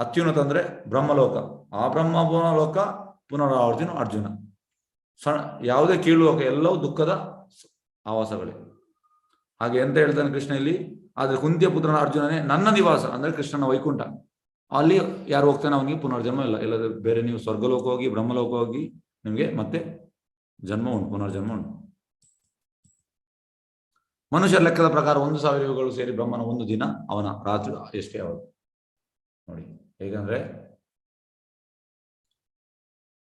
ಅತ್ಯುನ್ನತ ಅಂದ್ರೆ ಬ್ರಹ್ಮಲೋಕ, ಆ ಬ್ರಹ್ಮ ಲೋಕ ಪುನರಾವರ್ತಿನ ಅರ್ಜುನ. ಯಾವುದೇ ಕೀಳು ಲೋಕ ಎಲ್ಲವೂ ದುಃಖದ ಆವಾಸಗಳೇ. ಹಾಗೆ ಎಂತ ಹೇಳ್ತಾನೆ ಕೃಷ್ಣ ಇಲ್ಲಿ, ಆದ್ರೆ ಕುಂತಿಯ ಪುತ್ರನ ಅರ್ಜುನನೇ ನನ್ನ ನಿವಾಸ ಅಂದ್ರೆ ಕೃಷ್ಣನ ವೈಕುಂಠ. ಅಲ್ಲಿ ಯಾರು ಹೋಗ್ತಾನೆ ಅವನಿಗೆ ಪುನರ್ಜನ್ಮ ಇಲ್ಲ. ಇಲ್ಲದ್ರೆ ಬೇರೆ ನೀವು ಸ್ವರ್ಗಲೋಕ ಹೋಗಿ ಬ್ರಹ್ಮಲೋಕ ಹೋಗಿ ನಿಮಗೆ ಮತ್ತೆ ಜನ್ಮ ಉಂಟು, ಪುನರ್ಜನ್ಮ ಉಂಟು. ಮನುಷ್ಯರ ಲೆಕ್ಕದ ಪ್ರಕಾರ 1,000 ಯುಗಗಳು ಸೇರಿ ಬ್ರಹ್ಮನ ಒಂದು ದಿನ, ಅವನ ರಾತ್ರಿ ಎಷ್ಟೇ ಅವರು ನೋಡಿ. ಹೇಗಂದ್ರೆ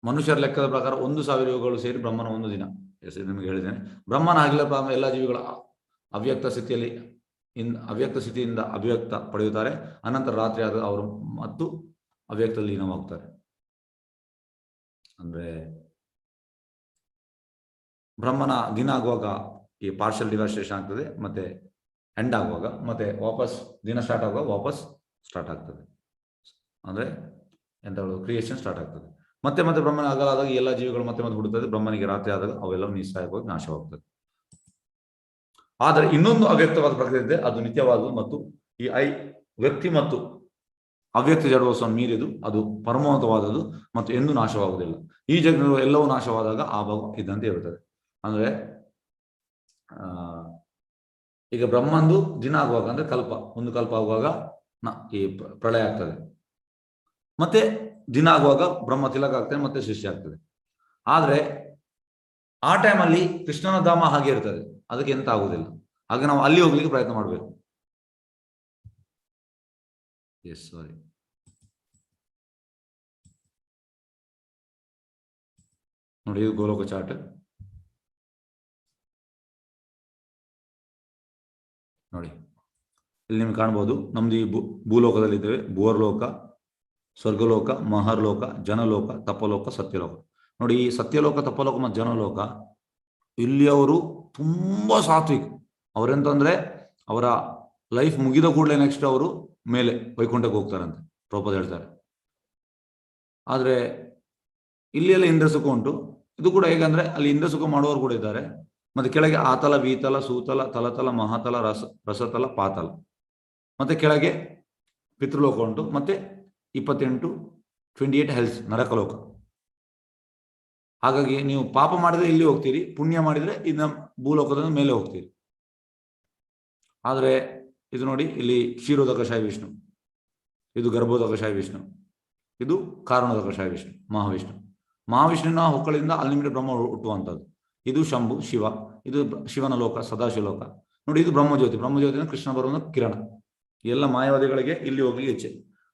ಮನುಷ್ಯರ ಲೆಕ್ಕದ ಪ್ರಕಾರ 1,000 ಯುಗಗಳು ಸೇರಿ ಬ್ರಹ್ಮನ ಒಂದು ದಿನ. ನಿಮಗೆ ಹೇಳಿದ್ದೇನೆ, ಬ್ರಹ್ಮನ ಆಗಿಲ್ಲ ಎಲ್ಲ ಜೀವಿಗಳ ಅವ್ಯಕ್ತ ಸ್ಥಿತಿಯಿಂದ ಅವ್ಯಕ್ತ ಪಡೆಯುತ್ತಾರೆ. ಅನಂತರ ರಾತ್ರಿ ಆದ ಅವರು ಮತ್ತು ಅವ್ಯಕ್ತ ಲೀನವಾಗ್ತಾರೆ. ಅಂದ್ರೆ ಬ್ರಹ್ಮನ ದಿನ ಆಗುವಾಗ ಈ ಪಾರ್ಷಲ್ ಡಿವರ್ಸೇಷನ್ ಆಗ್ತದೆ, ಮತ್ತೆ ಎಂಡ್ ಆಗುವಾಗ ಮತ್ತೆ ವಾಪಸ್ ದಿನ ಸ್ಟಾರ್ಟ್ ಆಗುವಾಗ ವಾಪಸ್ ಸ್ಟಾರ್ಟ್ ಆಗ್ತದೆ. ಅಂದ್ರೆ ಎಂತ ಹೇಳೋದು, ಕ್ರಿಯೇಷನ್ ಸ್ಟಾರ್ಟ್ ಆಗ್ತದೆ. ಮತ್ತೆ ಮತ್ತೆ ಬ್ರಹ್ಮನ ಆಗಲಾದಾಗ ಎಲ್ಲ ಜೀವಿಗಳು ಮತ್ತೆ ಮತ್ತೆ ಹುಡುತ್ತದೆ. ಬ್ರಹ್ಮನಿಗೆ ರಾತ್ರಿ ಆದಾಗ ಅವೆಲ್ಲವೂ ನಿಸ್ಸಾಯವಾಗಿ ನಾಶವಾಗ್ತದೆ. ಆದರೆ ಇನ್ನೊಂದು ಅವ್ಯಕ್ತವಾದ ಪ್ರಕೃತಿ ಇದೆ, ಅದು ನಿತ್ಯವಾದುದು ಮತ್ತು ಈ ವ್ಯಕ್ತಿ ಮತ್ತು ಅವ್ಯಕ್ತ ಜಡವಸ್ತುವನ್ನು ಮೀರಿದು, ಅದು ಪರಮೋನ್ನತವಾದದ್ದು ಮತ್ತು ಎಂದೂ ನಾಶವಾಗುವುದಿಲ್ಲ. ಈ ಜಗತ್ತಿನ ಎಲ್ಲವೂ ನಾಶವಾದಾಗ ಆ ಭಾಗ ಇದ್ದಂತೆ ಇರುತ್ತದೆ. ಅಂದ್ರೆ ಈಗ ಬ್ರಹ್ಮಂದು ದಿನ ಆಗುವಾಗ ಅಂದ್ರೆ ಒಂದು ಕಲ್ಪ ಆಗುವಾಗ ಈ ಪ್ರಳಯ ಆಗ್ತದೆ, ಮತ್ತೆ ದಿನ ಆಗುವಾಗ ಬ್ರಹ್ಮ ತಿಲಕ ಆಗ್ತದೆ, ಮತ್ತೆ ಸೃಷ್ಟಿ ಆಗ್ತದೆ. ಆದ್ರೆ ಆ ಟೈಮಲ್ಲಿ ಕೃಷ್ಣನ ಧಾಮ ಹಾಗೆ ಇರ್ತದೆ, ಅದಕ್ಕೆ ಎಂತ ಆಗುದಿಲ್ಲ. ಹಾಗೆ ನಾವು ಅಲ್ಲಿ ಹೋಗ್ಲಿಕ್ಕೆ ಪ್ರಯತ್ನ ಮಾಡಬೇಕು. ನೋಡಿ, ಇದು ಗೋಲೋಕ ಚಾರ್ಟ್. ನೋಡಿ, ಇಲ್ಲಿ ನಿಮ್ಗೆ ಕಾಣ್ಬೋದು, ನಮ್ದು ಈ ಭೂಲೋಕದಲ್ಲಿ ಇದ್ದೇವೆ. ಭೂವರ್ಲೋಕ, ಸ್ವರ್ಗಲೋಕ, ಮಹರ್ಲೋಕ, ಜನಲೋಕ, ತಪಲೋಕ, ಸತ್ಯಲೋಕ. ನೋಡಿ, ಈ ಸತ್ಯಲೋಕ, ತಪಲೋಕ ಮತ್ತು ಜನಲೋಕ ಇಲ್ಲಿ ಅವರು ತುಂಬಾ ಸಾತ್ವಿಕ. ಅವರೆಂತಂದ್ರೆ ಅವರ ಲೈಫ್ ಮುಗಿದ ಕೂಡಲೇ ನೆಕ್ಸ್ಟ್ ಅವರು ಮೇಲೆ ವೈಕುಂಠಕ್ಕೆ ಹೋಗ್ತಾರಂತೆ, ಪ್ರಭುಪಾದ ಹೇಳ್ತಾರೆ. ಆದ್ರೆ ಇಲ್ಲಿ ಎಲ್ಲ ಇಂದ್ರ ಸುಖ ಉಂಟು. ಇದು ಕೂಡ ಹೇಗಂದ್ರೆ ಅಲ್ಲಿ ಇಂದ್ರ ಸುಖ ಮಾಡುವವರು ಕೂಡ ಇದ್ದಾರೆ. ಮತ್ತೆ ಕೆಳಗೆ ಆತಲ, ವೀತಲ, ಸೂತಲ, ತಲತಲ, ಮಹಾತಲ, ರಸತಲ, ಪಾತಲ, ಮತ್ತೆ ಕೆಳಗೆ ಪಿತೃಲೋಕ ಉಂಟು. ಮತ್ತೆ 28 ಹೆಲ್ಸ್, ನರಕಲೋಕ. ಹಾಗಾಗಿ ನೀವು ಪಾಪ ಮಾಡಿದ್ರೆ ಇಲ್ಲಿ ಹೋಗ್ತೀರಿ, ಪುಣ್ಯ ಮಾಡಿದ್ರೆ ಇನ್ನು ಭೂಲೋಕದ ಮೇಲೆ ಹೋಗ್ತೀರಿ. ಆದ್ರೆ ಇದು ನೋಡಿ, ಇಲ್ಲಿ ಕ್ಷೀರೋದಕಶಾಹಿ ವಿಷ್ಣು, ಇದು ಗರ್ಭೋದಕಶಾಹಿ ವಿಷ್ಣು, ಇದು ಕಾರಣೋದಕಶಾಹಿ ವಿಷ್ಣು, ಮಹಾವಿಷ್ಣುವಿನ ಹೊಕ್ಕಳಿಂದ ಅನ್ಲಿಮಿಟೆಡ್ ಬ್ರಹ್ಮ ಹುಟ್ಟುವಂಥದ್ದು. ಇದು ಶಂಭು, ಶಿವ, ಇದು ಶಿವನ ಲೋಕ, ಸದಾಶಿವಲೋಕ. ನೋಡಿ, ಇದು ಬ್ರಹ್ಮಜ್ಯೋತಿ, ಬ್ರಹ್ಮಜ್ಯೋತಿನ ಕೃಷ್ಣ ಬರುವಂತ ಕಿರಣ. ಎಲ್ಲ ಮಾಯಾವಾದಿಗಳಿಗೆ ಇಲ್ಲಿ ಹೋಗ್ಲಿಕ್ಕೆ ಇಚ್ಛೆ,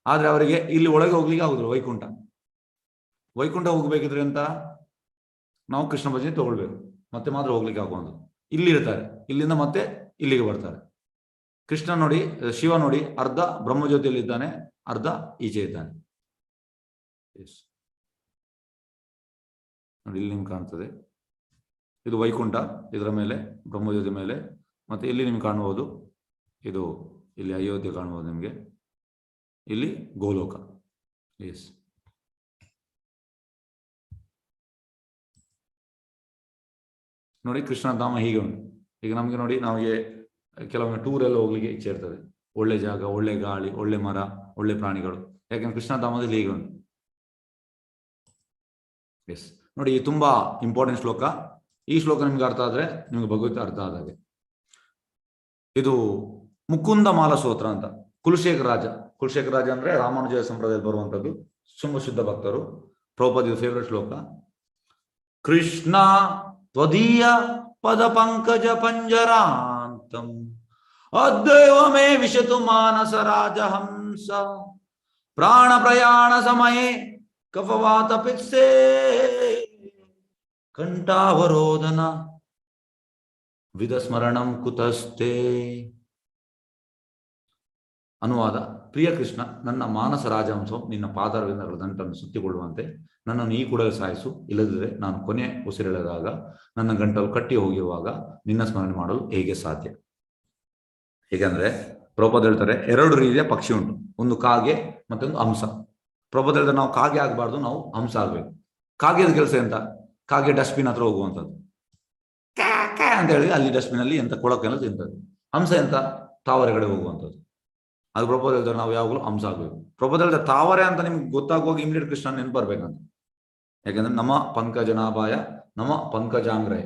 ಆದ್ರೆ ಅವರಿಗೆ ಇಲ್ಲಿ ಒಳಗೆ ಹೋಗ್ಲಿಕ್ಕೆ ಆಗುದಿಲ್ಲ. ವೈಕುಂಠ ಹೋಗ್ಬೇಕಿದ್ರೆ ಅಂತ ನಾವು ಕೃಷ್ಣ ಭಜನೆ ತಗೊಳ್ಬೇಕು, ಮತ್ತೆ ಮಾತ್ರ ಹೋಗ್ಲಿಕ್ಕೆ ಆಗುವಂಥದ್ದು. ಇಲ್ಲಿ ಇರ್ತಾರೆ, ಇಲ್ಲಿಂದ ಮತ್ತೆ ಇಲ್ಲಿಗೆ ಬರ್ತಾರೆ. ಕೃಷ್ಣ ನೋಡಿ, ಶಿವ ನೋಡಿ ಅರ್ಧ ಬ್ರಹ್ಮಜ್ಯೋತಿಯಲ್ಲಿ ಇದ್ದಾನೆ, ಅರ್ಧ ಈಚೆ ಇದ್ದಾನೆ. ನೋಡಿ ಇಲ್ಲಿ ನಿಮ್ಗೆ ಕಾಣ್ತದೆ, ಇದು ವೈಕುಂಠ, ಇದರ ಮೇಲೆ ಬ್ರಹ್ಮಜ್ಯೋತಿ ಮೇಲೆ, ಮತ್ತೆ ಇಲ್ಲಿ ನಿಮ್ಗೆ ಕಾಣಬಹುದು, ಇದು ಇಲ್ಲಿ ಅಯೋಧ್ಯೆ ಕಾಣಬಹುದು ನಿಮಗೆ, ಇಲ್ಲಿ ಗೋಲೋಕ. ಎಸ್, ನೋಡಿ ಕೃಷ್ಣಧಾಮ ಹೀಗೆ ಉಂಟು. ಈಗ ನಮ್ಗೆ ನೋಡಿ, ನಮಗೆ ಕೆಲವೊಮ್ಮೆ ಟೂರ್ ಎಲ್ಲ ಹೋಗ್ಲಿಕ್ಕೆ ಇಚ್ಛೆ ಇರ್ತದೆ, ಒಳ್ಳೆ ಜಾಗ, ಒಳ್ಳೆ ಗಾಳಿ, ಒಳ್ಳೆ ಮರ, ಒಳ್ಳೆ ಪ್ರಾಣಿಗಳು, ಯಾಕಂದ್ರೆ ಕೃಷ್ಣಧಾಮದಲ್ಲಿ ಹೀಗೆ ಉಂಟು. ಎಸ್, ನೋಡಿ ತುಂಬಾ ಇಂಪಾರ್ಟೆಂಟ್ ಶ್ಲೋಕ. ಈ ಶ್ಲೋಕ ನಿಮ್ಗೆ ಅರ್ಥ ಆದ್ರೆ ನಿಮ್ಗೆ ಭಗವದ್ಗೀತೆ ಅರ್ಥ ಆದಾಗೆ. ಇದು ಮುಕುಂದ ಮಾಲ ಸ್ತೋತ್ರ ಅಂತ. ಕುಲಶೇಖರ ರಾಜ ಅಂದ್ರೆ ರಾಮಾನುಜ ಸಂಪ್ರದಾಯದಲ್ಲಿ ಬರುವಂತದ್ದು, ತುಂಬ ಶುದ್ಧ ಭಕ್ತರು. ಪ್ರಭುಪಾದ ಫೇವರೇಟ್ ಶ್ಲೋಕ. ಕೃಷ್ಣ ತ್ವದೀಯ ಪದ ಪಂಕಜ ಪಂಜರಾಂತಂ ಅದ್ವೈವ ಮೇ ವಿಶತು ಮಾನಸ ರಾಜಹಂಸ ಪ್ರಾಣ ಪ್ರಯಾಣ ಸಮಯೇ ಕಫವಾತ ಪಿತ್ಸೆ ಕಂಠಾವರೋಧನ ವಿಧಸ್ಮರಣಂ ಕುತಸ್ತೆ. ಅನುವಾದ: ಪ್ರಿಯ ಕೃಷ್ಣ, ನನ್ನ ಮಾನಸ ರಾಜಹಂಸವು ನಿನ್ನ ಪಾದರವಿಂದಗಳ ದಂಟನ್ನು ಸುತ್ತಿಕೊಳ್ಳುವಂತೆ ನನ್ನನ್ನು ಈ ಕೂಡಲೇ ಸಾಯಿಸು, ಇಲ್ಲದಿದ್ದರೆ ನಾನು ಕೊನೆ ಉಸಿರೆಳೆದಾಗ ನನ್ನ ಗಂಟಲು ಕಟ್ಟಿ ಹೋಗಿರುವಾಗ ನಿನ್ನ ಸ್ಮರಣೆ ಮಾಡಲು ಹೇಗೆ ಸಾಧ್ಯ? ಹೇಗಂದ್ರೆ ಪ್ರಭುಪಾದ ಹೇಳ್ತಾರೆ, ಎರಡು ರೀತಿಯ ಪಕ್ಷಿ ಉಂಟು, ಒಂದು ಕಾಗೆ ಮತ್ತೊಂದು ಹಂಸ. ಪ್ರಭುಪಾದ ಹೇಳ್ತಾರೆ, ನಾವು ಕಾಗೆ ಆಗಬಾರ್ದು, ನಾವು ಹಂಸ ಆಗ್ಬೇಕು. ಕಾಗೆದ ಕೆಲಸ ಎಂತ? ಕಾಗೆ ಡಸ್ಟ್ಬಿನ್ ಹತ್ರ ಹೋಗುವಂಥದ್ದು, ಅಂತ ಹೇಳಿದ್ರೆ ಅಲ್ಲಿ ಡಸ್ಟ್ಬಿನ್ ಅಲ್ಲಿ ಎಂತ ಕೊಳಕೆಲ್ಲ ತಿಂತದ್ದು. ಹಂಸ ಎಂತ? ತಾವರೆ ಕಡೆ ಹೋಗುವಂಥದ್ದು. ಅದು ಪ್ರಭುಪಾದ ಹೇಳ್ತಾರೆ, ನಾವು ಯಾವಾಗಲೂ ಹಂಸ ಆಗ್ಬೇಕು. ಪ್ರಭುಪಾದ ಹೇಳ್ತಾರೆ, ತಾವರೆ ಅಂತ ನಿಮ್ಗೆ ಗೊತ್ತಾಗುವಾಗ ಇಮಿಡಿಯೇಟ್ ಕೃಷ್ಣ ನೆನಪು ಬರ್ಬೇಕಂತ. ಯಾಕಂದ್ರೆ ನಮ್ಮ ಪಂಕಜನಾಭಾಯ ನಮ್ಮ ಪಂಕಜಾಂಗ್ರಯ,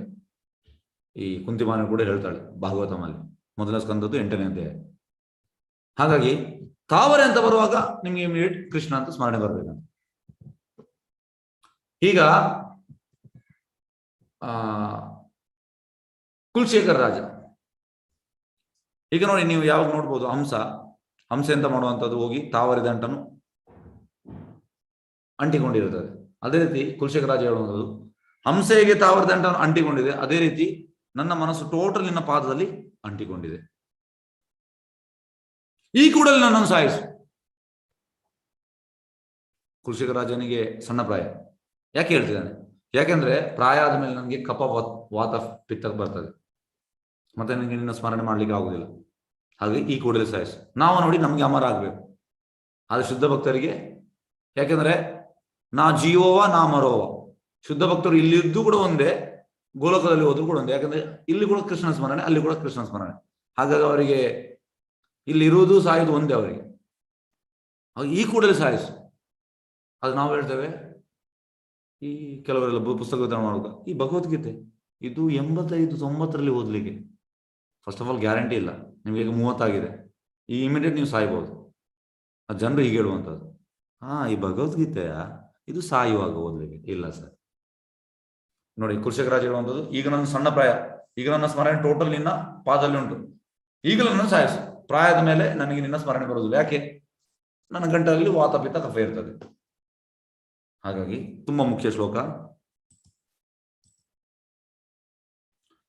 ಈ ಕುಂತಿಮಾನ ಕೂಡ ಹೇಳ್ತಾಳೆ ಭಾಗವತಮಲ್ಲಿ, ಮೊದಲ ಸ್ಕಂದದ್ದು 8ನೇ ಅಧ್ಯಾಯ. ಹಾಗಾಗಿ ತಾವರೆ ಅಂತ ಬರುವಾಗ ನಿಮ್ಗೆ ಇಮಿಡಿಯೇಟ್ ಕೃಷ್ಣ ಅಂತ ಸ್ಮರಣೆ ಬರ್ಬೇಕಂತ. ಈಗ ಕುಲಶೇಖರ ರಾಜ, ಈಗ ನೋಡಿ ನೀವು ಯಾವಾಗ ನೋಡ್ಬೋದು, ಹಂಸ ಎಂತ ಮಾಡುವಂಥದ್ದು, ಹೋಗಿ ತಾವರೆ ದಂಟನ್ನು ಅಂಟಿಕೊಂಡಿರುತ್ತದೆ. ಅದೇ ರೀತಿ ಕುಲಶೇಖರ ರಾಜ ಹೇಳುವಂಥದ್ದು, ಹಂಸ ಹೇಗೆ ತಾವರೆ ದಂಟನ್ನು ಅಂಟಿಕೊಂಡಿದೆ, ಅದೇ ರೀತಿ ನನ್ನ ಮನಸ್ಸು ಟೋಟಲ್ ನಿನ್ನ ಪಾದದಲ್ಲಿ ಅಂಟಿಕೊಂಡಿದೆ. ಈ ಕೂಡಲೇ ನನ್ನನ್ನು ಸಾಯಿಸು. ಕುಲಶೇಖರ ರಾಜನಿಗೆ ಸಣ್ಣ ಪ್ರಾಯ. ಯಾಕೆ ಹೇಳ್ತಿದ್ದಾನೆ? ಯಾಕೆಂದ್ರೆ ಪ್ರಾಯ ಆದ್ಮೇಲೆ ನನಗೆ ಕಫ ವಾತ ಪಿತ್ತ ಬರ್ತದೆ, ಮತ್ತೆ ನನಗೆ ನಿನ್ನ ಸ್ಮರಣೆ ಮಾಡ್ಲಿಕ್ಕೆ ಆಗುದಿಲ್ಲ. ಹಾಗೆ ಈ ಕೂಡಲೇ ಸಾಯಿಸು. ನಾವು ನೋಡಿ ನಮ್ಗೆ ಅಮರ ಆಗ್ಬೇಕು. ಆದ್ರೆ ಶುದ್ಧ ಭಕ್ತರಿಗೆ, ಯಾಕೆಂದ್ರೆ ನಾ ಜೀವೋವ ನಾ ಮರೋವ, ಶುದ್ಧ ಭಕ್ತರು ಇಲ್ಲಿದ್ದು ಕೂಡ ಒಂದೇ, ಗೋಲಕದಲ್ಲಿ ಹೋದ್ರು ಕೂಡ ಒಂದೇ. ಯಾಕಂದ್ರೆ ಇಲ್ಲಿ ಕೂಡ ಕೃಷ್ಣ ಸ್ಮರಣೆ, ಅಲ್ಲಿ ಕೂಡ ಕೃಷ್ಣ ಸ್ಮರಣೆ. ಹಾಗಾಗಿ ಅವರಿಗೆ ಇಲ್ಲಿ ಇರುವುದು ಸಾಯುವುದು ಒಂದೇ ಅವರಿಗೆ. ಈ ಕೂಡಲೇ ಸಾಯಿಸು. ಅದು ನಾವು ಹೇಳ್ತೇವೆ, ಈ ಕೆಲವರೆಲ್ಲ ಪುಸ್ತಕ ವಿತರಣೆ ಮಾಡುವಾಗ, ಈ ಭಗವದ್ಗೀತೆ ಇದು 85-90ರಲ್ಲಿ ಓದ್ಲಿಕ್ಕೆ ಫಸ್ಟ್ ಆಫ್ ಆಲ್ ಗ್ಯಾರಂಟಿ ಇಲ್ಲ. ನಿಮಗೆ ಈಗ 30 ಆಗಿದೆ, ಈ ಇಮಿಡಿಯೇಟ್ ನೀವು ಸಾಯ್ಬೋದು. ಆ ಜನರು ಹೀಗೆ ಹೇಳುವಂಥದ್ದು, ಈ ಭಗವದ್ಗೀತೆಯ ಇದು ಸಾಯುವಾಗ ಓದ್ಲಿಕ್ಕೆ ಇಲ್ಲ ಸರ್. ನೋಡಿ ಕುಲಶೇಖರ ರಾಜ ಹೇಳುವಂಥದ್ದು, ಈಗ ನನ್ನ ಸಣ್ಣ ಪ್ರಾಯ, ಈಗ ನನ್ನ ಸ್ಮರಣೆ ಟೋಟಲ್ ನಿನ್ನ ಪಾದದಲ್ಲಿ ಉಂಟು, ಈಗಲೂ ನನ್ನ ಸಾಯಿಸು. ಪ್ರಾಯದ ಮೇಲೆ ನನಗೆ ನಿನ್ನ ಸ್ಮರಣೆ ಬರುವುದಿಲ್ಲ. ಯಾಕೆ? ನನ್ನ ಗಂಟಲಲ್ಲಿ ವಾತಪಿತ್ತ ಕಫ ಇರ್ತದೆ. ಹಾಗಾಗಿ ತುಂಬಾ ಮುಖ್ಯ ಶ್ಲೋಕ.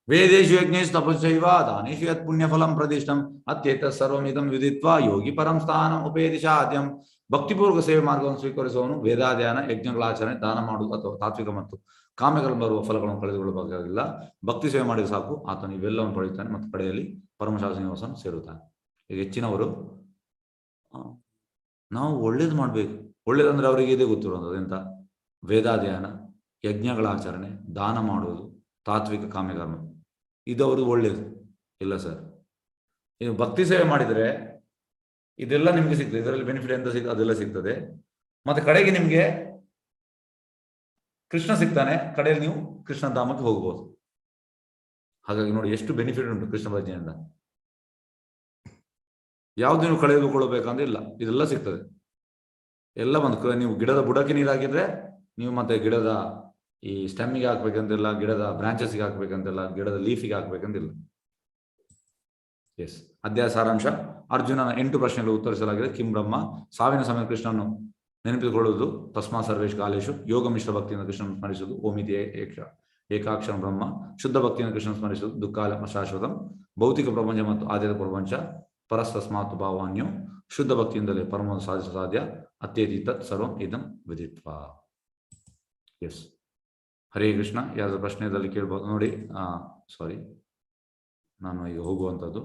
ವೇದೇಶು ಯಜ್ಞೇಶು ತಪಸ್ಸೈವ ದಾನೇಶು ಯತ್ ಪುಣ್ಯಫಲಂ ಪ್ರದಿಷ್ಟಂ ಅತ್ಯೇತ ಸರ್ವಮಿದಂ ವಿದಿತ್ವ ಯೋಗಿ ಪರಂ ಸ್ಥಾನಂ ಉಪೇದಿಶಾದ್ಯಂ. ಭಕ್ತಿಪೂರ್ವಕ ಸೇವೆ ಮಾರ್ಗವನ್ನು ಸ್ವೀಕರಿಸುವವನು ವೇದಾಧ್ಯಾನ, ಯಜ್ಞಗಳ ಆಚರಣೆ, ದಾನ ಮಾಡುವುದು ಅಥವಾ ತಾತ್ವಿಕ ಮತ್ತು ಕಾಮ್ಯಗಳನ್ನು ಬರುವ ಫಲಗಳನ್ನು ಕಳೆದುಕೊಳ್ಳಬೇಕಾಗಿಲ್ಲ. ಭಕ್ತಿ ಸೇವೆ ಮಾಡಿದ್ರೆ ಸಾಕು, ಆತನು ಇವೆಲ್ಲವನ್ನು ಪಡೆಯುತ್ತಾನೆ ಮತ್ತು ಕಡೆಯಲ್ಲಿ ಪರಮಶಾಸ್ತ್ರ ನಿವಾಸನ ಸೇರುತ್ತಾನೆ. ಈಗ ಹೆಚ್ಚಿನವರು ನಾವು ಒಳ್ಳೇದು ಮಾಡ್ಬೇಕು, ಒಳ್ಳೇದಂದ್ರೆ ಅವರಿಗೆ ಇದೇ ಗೊತ್ತಿರೋದು ಎಂತ? ವೇದಾಧ್ಯಾನ, ಯಜ್ಞಗಳ ಆಚರಣೆ, ದಾನ ಮಾಡುವುದು, ತಾತ್ವಿಕ ಕಾಮ್ಯಕರ್ಮ, ಇದು ಅವ್ರದ್ದು ಒಳ್ಳೇದು. ಇಲ್ಲ ಸರ್, ನೀವು ಭಕ್ತಿ ಸೇವೆ ಮಾಡಿದರೆ ಇದೆಲ್ಲ ನಿಮ್ಗೆ ಸಿಗ್ತದೆ. ಇದರಲ್ಲಿ ಬೆನಿಫಿಟ್ ಎಂತ ಅದೆಲ್ಲ ಸಿಗ್ತದೆ. ಮತ್ತೆ ಕಡೆಗೆ ನಿಮ್ಗೆ ಕೃಷ್ಣ ಸಿಗ್ತಾನೆ, ಕಡೆಯಲ್ಲಿ ನೀವು ಕೃಷ್ಣ ಧಾಮಕ್ಕೆ ಹೋಗ್ಬೋದು. ಹಾಗಾಗಿ ನೋಡಿ ಎಷ್ಟು ಬೆನಿಫಿಟ್ ಉಂಟು ಕೃಷ್ಣ ಭಜನೆಯಿಂದ. ಯಾವ್ದು ನೀವು ಕಳೆದುಕೊಳ್ಳಬೇಕಂದ್ರೆ ಇಲ್ಲ, ಇದೆಲ್ಲ ಸಿಗ್ತದೆ. ಎಲ್ಲ ಬಂದು ನೀವು ಗಿಡದ ಬುಡಕ್ಕೆ ನೀರು ಹಾಕಿದ್ರೆ ನೀವು ಮತ್ತೆ ಗಿಡದ ಈ ಸ್ಟೆಮ್ಮಿಗೆ ಹಾಕ್ಬೇಕಂತಿಲ್ಲ, ಗಿಡದ ಬ್ರಾಂಚಸ್ಗೆ ಹಾಕ್ಬೇಕಂತಿಲ್ಲ, ಗಿಡದ ಲೀಫಿಗೆ ಹಾಕ್ಬೇಕಂತಿಲ್ಲ. ಎಸ್, ಅಧ್ಯಾಯ ಸಾರಾಂಶ. ಅರ್ಜುನನ 8 ಪ್ರಶ್ನೆಗಳು ಉತ್ತರಿಸಲಾಗಿದೆ. ಕಿಂ ಬ್ರಹ್ಮ, ಸಾವಿನ ಸಮಯ ಕೃಷ್ಣನು ನೆನಪಿಸಿಕೊಳ್ಳುವುದು. ತಸ್ಮಾ ಸರ್ವೇಶ್ ಕಾಲೇಶು, ಯೋಗ ಮಿಶ್ರ ಭಕ್ತಿಯಿಂದ ಕೃಷ್ಣನ ಸ್ಮರಿಸುವುದು. ಓಮಿತಿ ಏಕಾಕ್ಷರ ಬ್ರಹ್ಮ, ಶುದ್ಧ ಭಕ್ತಿಯಿಂದ ಕೃಷ್ಣನ ಸ್ಮರಿಸುವುದು. ದುಃಖಾಲ ಶಾಶ್ವತಂ, ಭೌತಿಕ ಪ್ರಪಂಚ ಮತ್ತು ಆಧ್ಯಾತ್ಮಿಕ ಪ್ರಪಂಚ ಪರಸ್ತಸ್ಮಾತ್ ಭಾವಾನ್ಯೋ ಶುದ್ಧ ಭಕ್ತಿಯಿಂದಲೇ ಪರಮವನ್ನು ಸಾಧಿಸ ಸಾಧ್ಯ. ಅತ್ಯೇತಿ ತತ್ ಸರ್ವಂ ಇದಂ ವಿದಿತ್ವ. ಎಸ್, ಹರೇ ಕೃಷ್ಣ. ಯಾವ್ದು ಪ್ರಶ್ನೆದಲ್ಲಿ ಕೇಳ್ಬೋದು ನೋಡಿ. ಸಾರಿ, ನಾನು ಈಗ ಹೋಗುವಂಥದ್ದು.